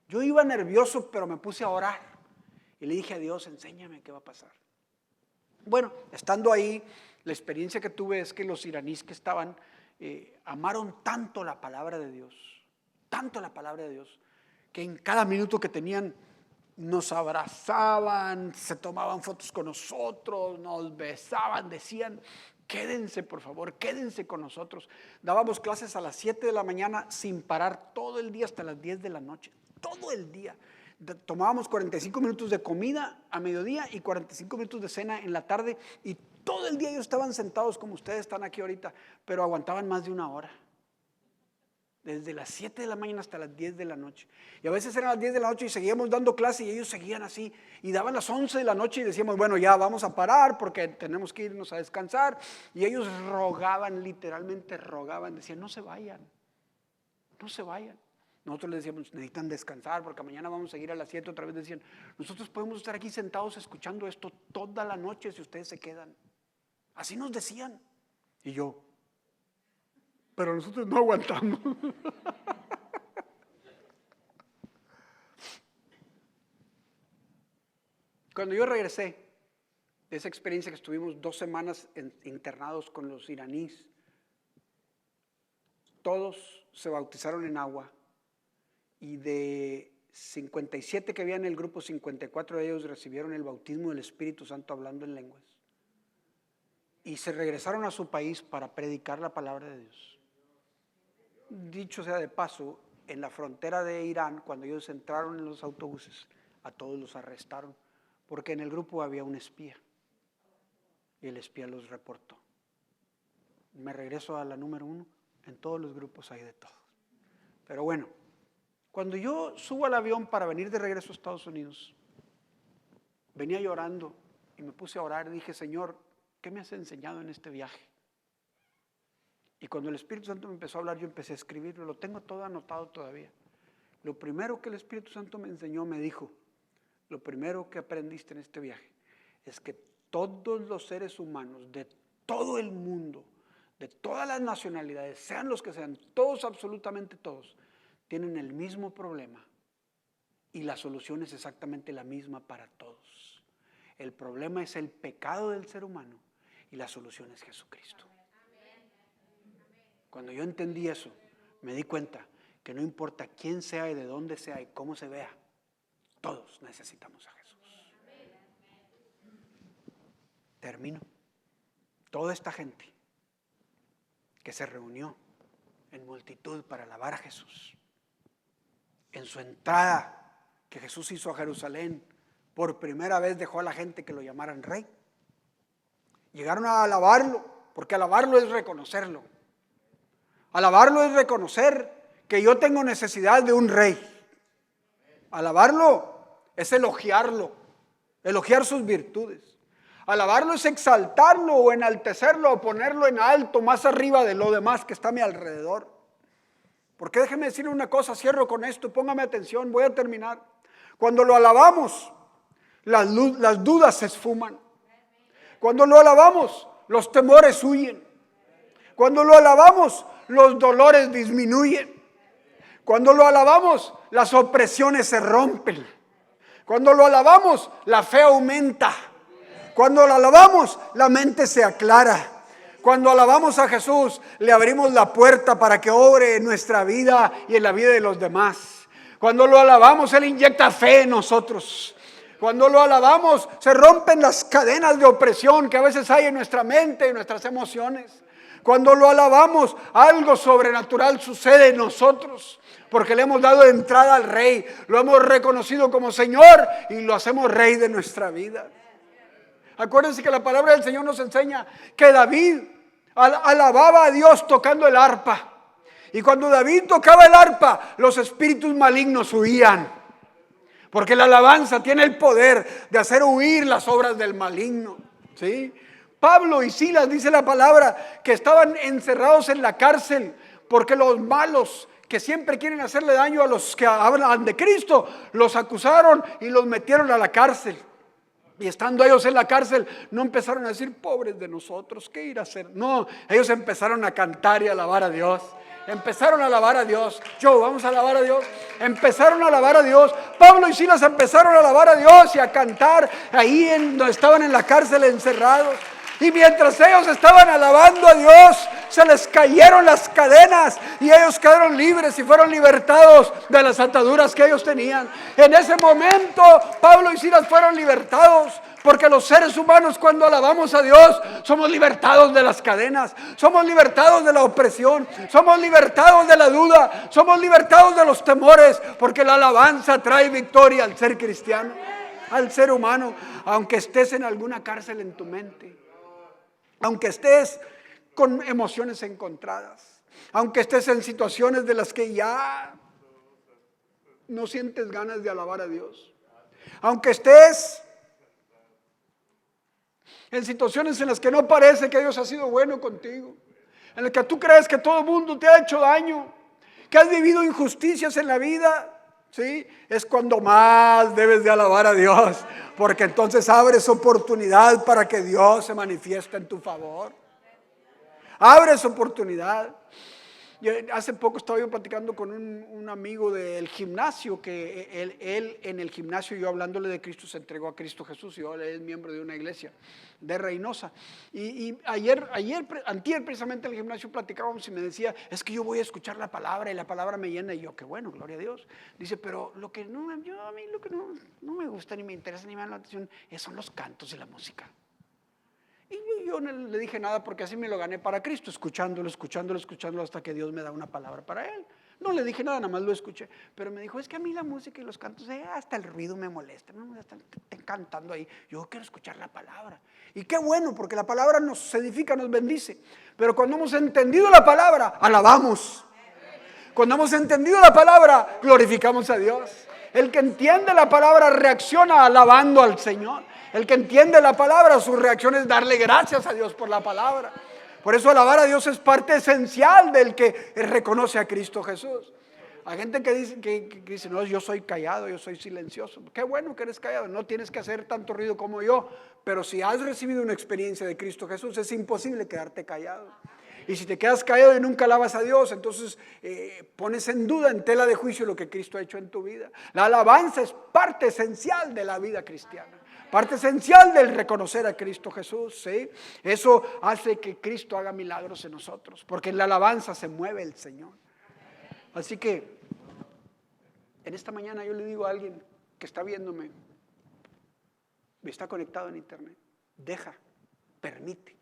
Yo iba nervioso, pero me puse a orar. Y le dije a Dios, enséñame qué va a pasar. Bueno, estando ahí, la experiencia que tuve es que los iraníes que estaban amaron tanto la palabra de Dios, que en cada minuto que tenían nos abrazaban, se tomaban fotos con nosotros, nos besaban, decían, quédense por favor, quédense con nosotros. Dábamos clases a las 7 de la mañana sin parar todo el día hasta las 10 de la noche, todo el día. Tomábamos 45 minutos de comida a mediodía y 45 minutos de cena en la tarde y todo el día ellos estaban sentados como ustedes están aquí ahorita, pero aguantaban más de una hora. Desde las 7 de la mañana hasta las 10 de la noche. Y a veces eran las 10 de la noche y seguíamos dando clase y ellos seguían así. Y daban las 11 de la noche y decíamos, bueno, ya vamos a parar porque tenemos que irnos a descansar. Y ellos rogaban, literalmente rogaban, decían, no se vayan, no se vayan. Nosotros les decíamos, necesitan descansar porque mañana vamos a seguir a las 7 otra vez. Decían, nosotros podemos estar aquí sentados escuchando esto toda la noche si ustedes se quedan. Así nos decían. Y yo, pero nosotros no aguantamos. Cuando yo regresé de esa experiencia que estuvimos 2 semanas internados con los iraníes, todos se bautizaron en agua. Y de 57 que había en el grupo, 54 de ellos recibieron el bautismo del Espíritu Santo hablando en lenguas. Y se regresaron a su país para predicar la palabra de Dios. Dicho sea de paso, en la frontera de Irán, cuando ellos entraron en los autobuses, a todos los arrestaron, porque en el grupo había un espía. Y el espía los reportó. Me regreso a la número 1. En todos los grupos hay de todo. Pero bueno, cuando yo subo al avión para venir de regreso a Estados Unidos, venía llorando y me puse a orar y dije, Señor, ¿qué me has enseñado en este viaje? Y cuando el Espíritu Santo me empezó a hablar, yo empecé a escribirlo, lo tengo todo anotado todavía. Lo primero que el Espíritu Santo me enseñó, me dijo, lo primero que aprendiste en este viaje es que todos los seres humanos de todo el mundo, de todas las nacionalidades, sean los que sean, todos, absolutamente todos, tienen el mismo problema y la solución es exactamente la misma para todos. El problema es el pecado del ser humano y la solución es Jesucristo. Cuando yo entendí eso, me di cuenta que no importa quién sea y de dónde sea y cómo se vea, todos necesitamos a Jesús. Termino. Toda esta gente que se reunió en multitud para alabar a Jesús, en su entrada que Jesús hizo a Jerusalén, por primera vez dejó a la gente que lo llamaran rey. Llegaron a alabarlo, porque alabarlo es reconocerlo. Alabarlo es reconocer que yo tengo necesidad de un rey. Alabarlo es elogiarlo, elogiar sus virtudes. Alabarlo es exaltarlo o enaltecerlo o ponerlo en alto, más arriba de lo demás que está a mi alrededor. Porque déjeme decirle una cosa, cierro con esto, póngame atención, voy a terminar. Cuando lo alabamos, las dudas se esfuman. Cuando lo alabamos, los temores huyen. Cuando lo alabamos, los dolores disminuyen. Cuando lo alabamos, las opresiones se rompen. Cuando lo alabamos, la fe aumenta. Cuando lo alabamos, la mente se aclara. Cuando alabamos a Jesús, le abrimos la puerta para que obre en nuestra vida y en la vida de los demás. Cuando lo alabamos, Él inyecta fe en nosotros. Cuando lo alabamos, se rompen las cadenas de opresión que a veces hay en nuestra mente y en nuestras emociones. Cuando lo alabamos, algo sobrenatural sucede en nosotros, porque le hemos dado entrada al Rey, lo hemos reconocido como Señor y lo hacemos Rey de nuestra vida. Acuérdense que la palabra del Señor nos enseña que David alababa a Dios tocando el arpa. Y cuando David tocaba el arpa, los espíritus malignos huían. Porque la alabanza tiene el poder de hacer huir las obras del maligno. ¿Sí? Pablo y Silas, dice la palabra, que estaban encerrados en la cárcel porque los malos que siempre quieren hacerle daño a los que hablan de Cristo, los acusaron y los metieron a la cárcel. Y estando ellos en la cárcel, no empezaron a decir, pobres de nosotros, ¿qué ir a hacer? No, ellos empezaron a cantar y a alabar a Dios. Empezaron a alabar a Dios. Vamos a alabar a Dios. Empezaron a alabar a Dios. Pablo y Silas empezaron a alabar a Dios y a cantar ahí donde estaban en la cárcel encerrados. Y mientras ellos estaban alabando a Dios, se les cayeron las cadenas y ellos quedaron libres y fueron libertados de las ataduras que ellos tenían. En ese momento, Pablo y Silas fueron libertados, porque los seres humanos, cuando alabamos a Dios, somos libertados de las cadenas, somos libertados de la opresión, somos libertados de la duda, somos libertados de los temores, porque la alabanza trae victoria al ser cristiano, al ser humano, aunque estés en alguna cárcel en tu mente. Aunque estés con emociones encontradas, aunque estés en situaciones de las que ya no sientes ganas de alabar a Dios, aunque estés en situaciones en las que no parece que Dios ha sido bueno contigo, en las que tú crees que todo el mundo te ha hecho daño, que has vivido injusticias en la vida, ¿sí? Es cuando más debes de alabar a Dios, porque entonces abres oportunidad para que Dios se manifieste en tu favor. Abres oportunidad. Hace poco estaba yo platicando con un amigo del gimnasio, que él en el gimnasio, yo hablándole de Cristo, se entregó a Cristo Jesús, y ahora es miembro de una iglesia de Reynosa. Y antier precisamente en el gimnasio platicábamos y me decía, es que yo voy a escuchar la palabra y la palabra me llena. Y yo, qué bueno, gloria a Dios. Dice, pero a mí lo que no me gusta ni me interesa ni me da la atención son los cantos y la música. Y yo no le dije nada, porque así me lo gané para Cristo, escuchándolo hasta que Dios me da una palabra para Él. No le dije nada, nada más lo escuché. Pero me dijo, es que a mí la música y los cantos, hasta el ruido me molesta. No me están cantando ahí. Yo quiero escuchar la palabra. Y qué bueno, porque la palabra nos edifica, nos bendice. Pero cuando hemos entendido la palabra, alabamos. Cuando hemos entendido la palabra, glorificamos a Dios. El que entiende la palabra reacciona alabando al Señor. El que entiende la palabra, su reacción es darle gracias a Dios por la palabra. Por eso alabar a Dios es parte esencial del que reconoce a Cristo Jesús. Hay gente que dice, no, yo soy callado, yo soy silencioso. Qué bueno que eres callado, no tienes que hacer tanto ruido como yo. Pero si has recibido una experiencia de Cristo Jesús, es imposible quedarte callado. Y si te quedas callado y nunca alabas a Dios, entonces pones en duda, en tela de juicio, lo que Cristo ha hecho en tu vida. La alabanza es parte esencial de la vida cristiana. Parte esencial del reconocer a Cristo Jesús, ¿sí? Eso hace que Cristo haga milagros en nosotros, porque en la alabanza se mueve el Señor. Así que, en esta mañana yo le digo a alguien que está viéndome, está conectado en internet, permite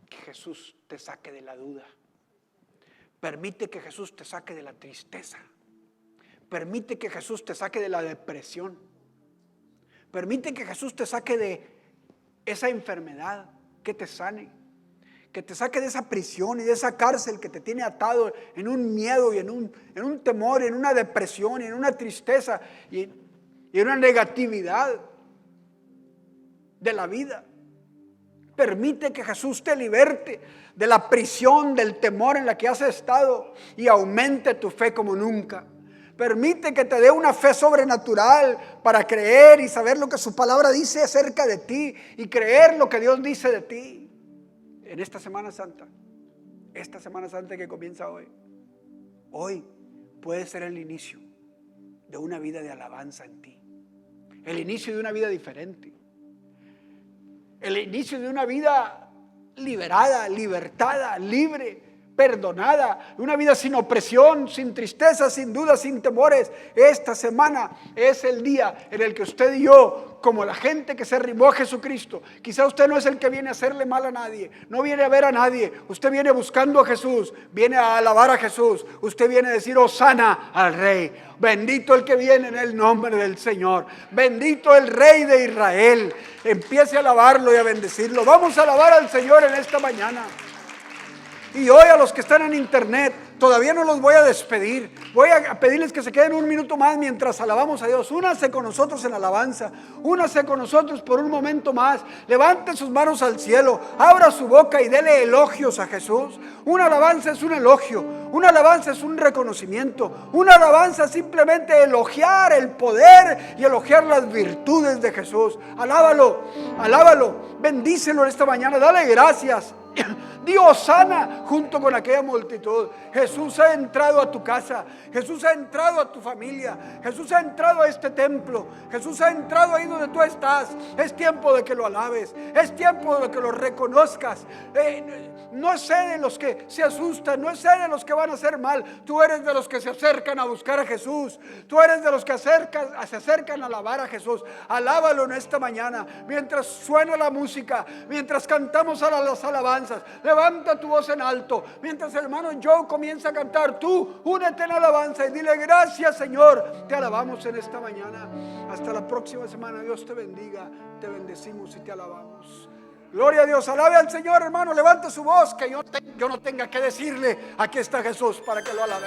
que Jesús te saque de la duda. Permite que Jesús te saque de la tristeza. Permite que Jesús te saque de la depresión. Permite que Jesús te saque de esa enfermedad, que te sane, que te saque de esa prisión y de esa cárcel que te tiene atado en un miedo y en un temor, en una depresión y en una tristeza y en una negatividad de la vida. Permite que Jesús te liberte de la prisión, del temor en la que has estado y aumente tu fe como nunca. Permite que te dé una fe sobrenatural para creer y saber lo que su palabra dice acerca de ti y creer lo que Dios dice de ti. En esta Semana Santa que comienza hoy puede ser el inicio de una vida de alabanza en ti. El inicio de una vida diferente. El inicio de una vida liberada, libertada, libre, perdonada, una vida sin opresión, sin tristeza, sin dudas, sin temores. Esta semana es el día en el que usted y yo, como la gente que se arrimó a Jesucristo, quizá usted no es el que viene a hacerle mal a nadie, no viene a ver a nadie, usted viene buscando a Jesús, viene a alabar a Jesús, usted viene a decir Hosana al Rey, bendito el que viene en el nombre del Señor, bendito el Rey de Israel. Empiece a alabarlo y a bendecirlo. Vamos a alabar al Señor en esta mañana. Y hoy a los que están en internet, todavía no los voy a despedir. Voy a pedirles que se queden un minuto más mientras alabamos a Dios. Únase con nosotros en alabanza. Únase con nosotros por un momento más. Levante sus manos al cielo. Abra su boca y dele elogios a Jesús. Una alabanza es un elogio. Una alabanza es un reconocimiento. Una alabanza es simplemente elogiar el poder y elogiar las virtudes de Jesús. Alábalo, alábalo. Bendícelo en esta mañana. Dale gracias. Dios sana junto con aquella multitud. Jesús ha entrado a tu casa. Jesús ha entrado a tu familia. Jesús ha entrado a este templo. Jesús ha entrado ahí donde tú estás. Es tiempo de que lo alabes. Es tiempo de que lo reconozcas. No es de los que se asustan. No es de los que van a hacer mal. Tú eres de los que se acercan a buscar a Jesús. Tú eres de los que se acercan a alabar a Jesús. Alábalo en esta mañana. Mientras suena la música. Mientras cantamos a las alabanzas. Levanta tu voz en alto. Mientras el hermano Joe comienza a cantar, tú únete en alabanza y dile gracias, Señor. Te alabamos en esta mañana. Hasta la próxima semana. Dios te bendiga. Te bendecimos y te alabamos. Gloria a Dios. Alabe al Señor, hermano. Levante su voz, que yo no tenga que decirle, aquí está Jesús, para que lo alabe.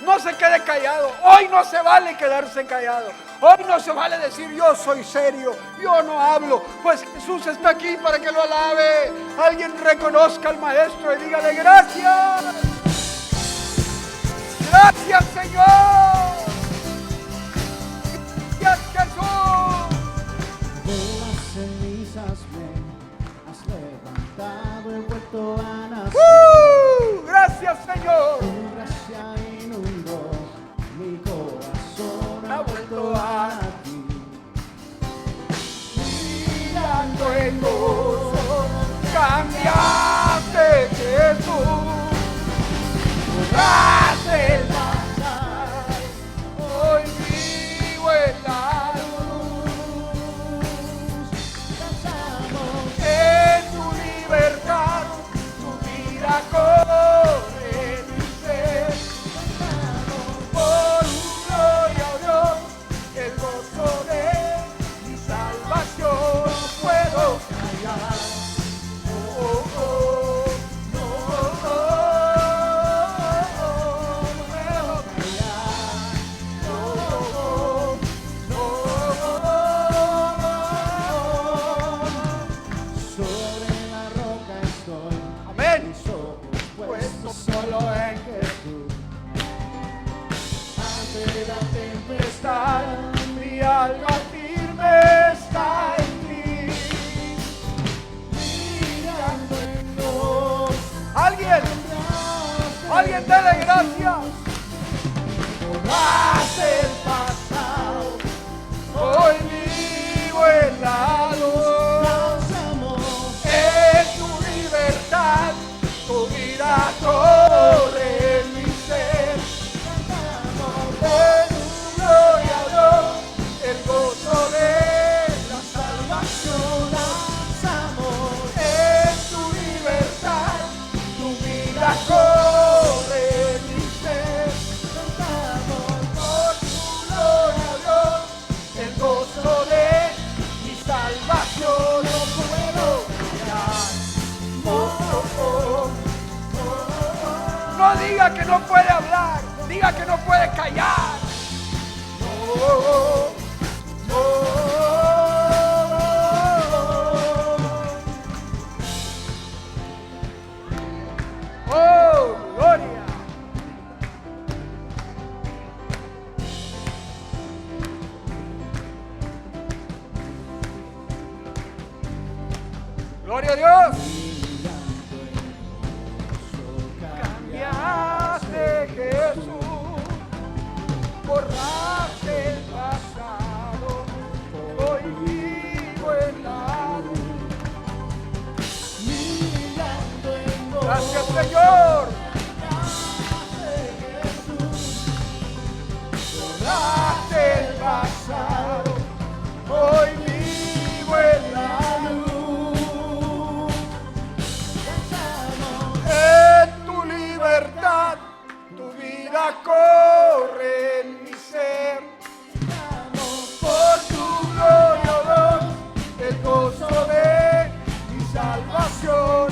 No se quede callado. Hoy no se vale quedarse callado. Hoy no se vale decir yo soy serio, yo no hablo. Pues Jesús está aquí para que lo alabe. Alguien reconozca al Maestro y dígale gracias. Gracias, Señor. Gracias, Jesús. De las cenizas me has levantado, he vuelto a nacer. Gracias, Señor. Tu gracia inundó mi corazón, ha vuelto a ti. Mirando en gozo, cambiaste, Jesús. Podrás el pasar gracias. Borraste el pasado, Hoy vivo en la luz. danzamos, En tu libertad, tu vida corre en mi ser. En tu gloria, Dios, el gozo de la salvación. danzamos, En tu libertad, tu vida corre en mi ser. Por tu gloria, Dios, el gozo de mi salvación. No puedo callar. No diga que no puede hablar, diga que no puede callar. Oh, gloria. Gloria a Dios. Cambiaste, Jesús, borraste el pasado, hoy vivo en la luz. mirando en vos, Gracias, Señor. Borraste el pasado, hoy vivo en la luz. En tu libertad, tu vida corre en mi ser. Por tu gloria, Dios, el gozo de mi salvación.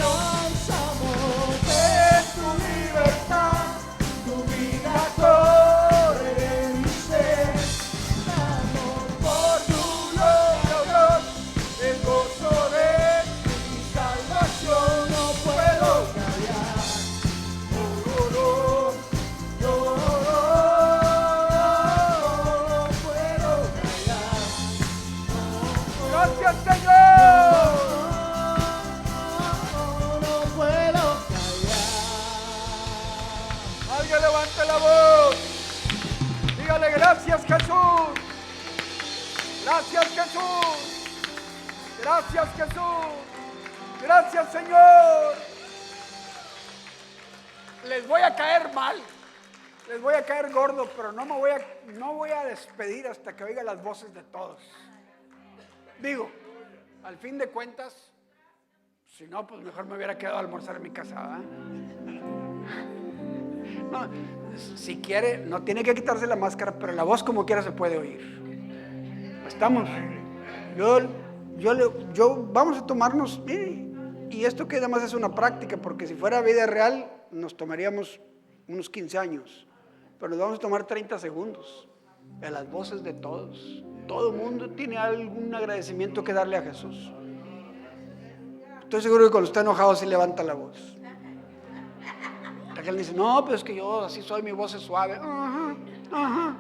En tu libertad, tu vida corre en mi ser. Por tu gloria, Dios, el gozo de mi salvación. No puedo callar. Yo no puedo callar. Gracias, Señor. no puedo callar. Alguien levante la voz. Dígale gracias, Jesús. Gracias, Jesús. Gracias, Jesús. Gracias, Señor. Les voy a caer mal. Les voy a caer gordo, pero no voy a despedir hasta que oiga las voces de todos. Digo, al fin de cuentas, si no, pues mejor me hubiera quedado a almorzar en mi casa, ¿verdad? No, si quiere, no tiene que quitarse la máscara, pero la voz como quiera se puede oír. ¿Estamos? Yo vamos a tomarnos, y esto que además es una práctica, porque si fuera vida real nos tomaríamos unos 15 años, pero nos vamos a tomar 30 segundos de las voces de todos. Todo el mundo tiene algún agradecimiento que darle a Jesús. Estoy seguro que cuando está enojado sí levanta la voz. Aquel dice, no, pero es que yo así soy, mi voz es suave. Ajá, ajá.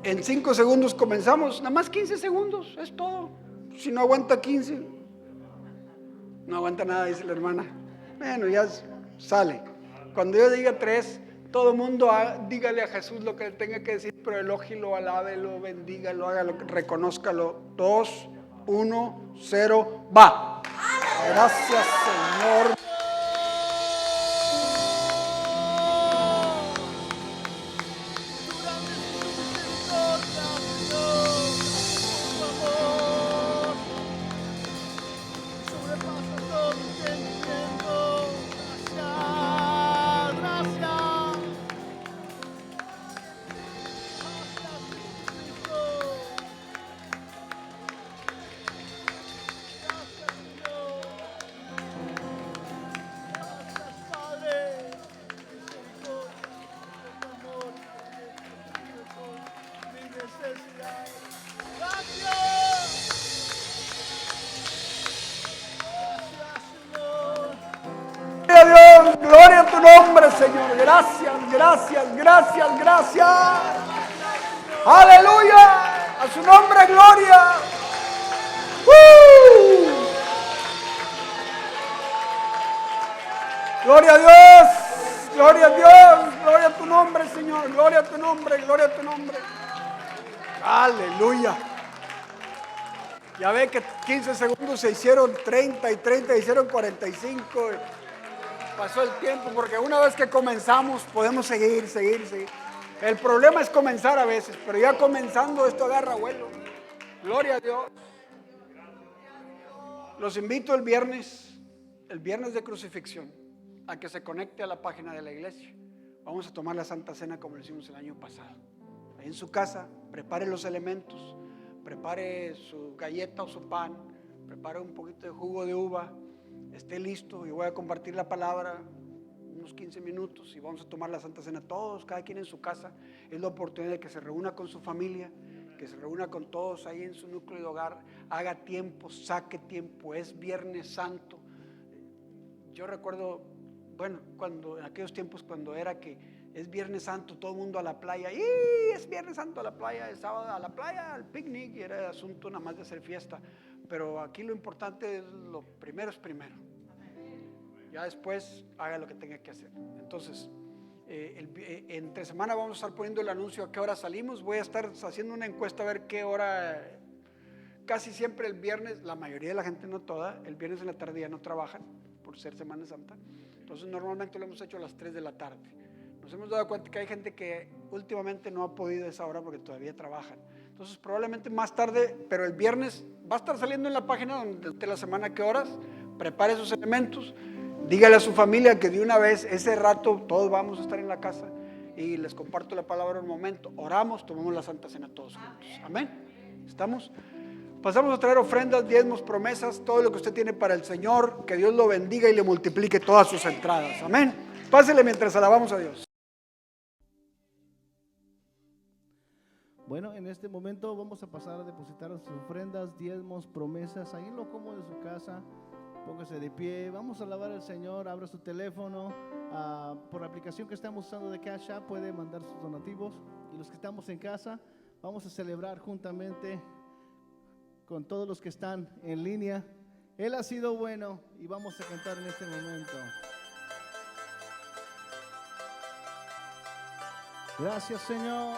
En 5 segundos comenzamos, nada más 15 segundos, es todo. Si no aguanta 15, no aguanta nada, dice la hermana. Bueno, ya sale. Cuando yo diga 3, todo el mundo dígale a Jesús lo que tenga que decir, pero elógilo, alábelo, bendígalo, hágalo, reconózcalo. 2, 1, 0, va. Gracias, Señor. Dios, gloria a tu nombre, Señor. Gracias, gracias, gracias, gracias. Aleluya. A su nombre, gloria. Gloria a Dios, gloria a Dios, gloria a tu nombre, Señor, gloria a tu nombre, gloria a tu nombre. Aleluya. Ya ve que 15 segundos se hicieron 30 y 30 hicieron 45. Pasó el tiempo, porque una vez que comenzamos podemos seguir. El problema es comenzar a veces, pero ya comenzando esto agarra vuelo. Gloria a Dios. Los invito el viernes de crucifixión, a que se conecte a la página de la iglesia. Vamos a tomar la Santa Cena como lo hicimos el año pasado. Ahí en su casa, prepare los elementos, prepare su galleta o su pan, prepare un poquito de jugo de uva, esté listo. Yo voy a compartir la palabra unos 15 minutos y vamos a tomar la Santa Cena todos, cada quien en su casa. Es la oportunidad de que se reúna con su familia, que se reúna con todos ahí en su núcleo de hogar, haga tiempo, saque tiempo. Es Viernes Santo. Yo recuerdo, bueno, cuando en aquellos tiempos cuando era que es Viernes Santo, todo el mundo a la playa, y es Viernes Santo a la playa, el sábado a la playa, al picnic, y era asunto nada más de hacer fiesta. Pero aquí lo importante es, lo primero es primero. Ya después haga lo que tenga que hacer. Entonces, entre semana vamos a estar poniendo el anuncio a qué hora salimos. Voy a estar haciendo una encuesta a ver qué hora. Casi siempre el viernes, la mayoría de la gente, no toda, el viernes en la tarde ya no trabajan por ser Semana Santa. Entonces normalmente lo hemos hecho a las 3 de la tarde. Nos hemos dado cuenta que hay gente que últimamente no ha podido a esa hora porque todavía trabajan. Entonces probablemente más tarde, pero el viernes va a estar saliendo en la página de la semana qué horas. Prepare sus elementos, dígale a su familia que de una vez ese rato todos vamos a estar en la casa y les comparto la palabra en un momento. Oramos, tomamos la Santa Cena todos juntos. Amén. ¿Estamos? Pasamos a traer ofrendas, diezmos, promesas, todo lo que usted tiene para el Señor. Que Dios lo bendiga y le multiplique todas sus entradas. Amén. Pásele mientras alabamos a Dios. Bueno, en este momento vamos a pasar a depositar sus ofrendas, diezmos, promesas, ahí en lo cómodo de su casa. Póngase de pie, vamos a alabar al Señor. Abra su teléfono, por la aplicación que estamos usando de Cash App puede mandar sus donativos. Y los que estamos en casa, vamos a celebrar juntamente con todos los que están en línea. Él ha sido bueno y vamos a cantar en este momento. Gracias, Señor.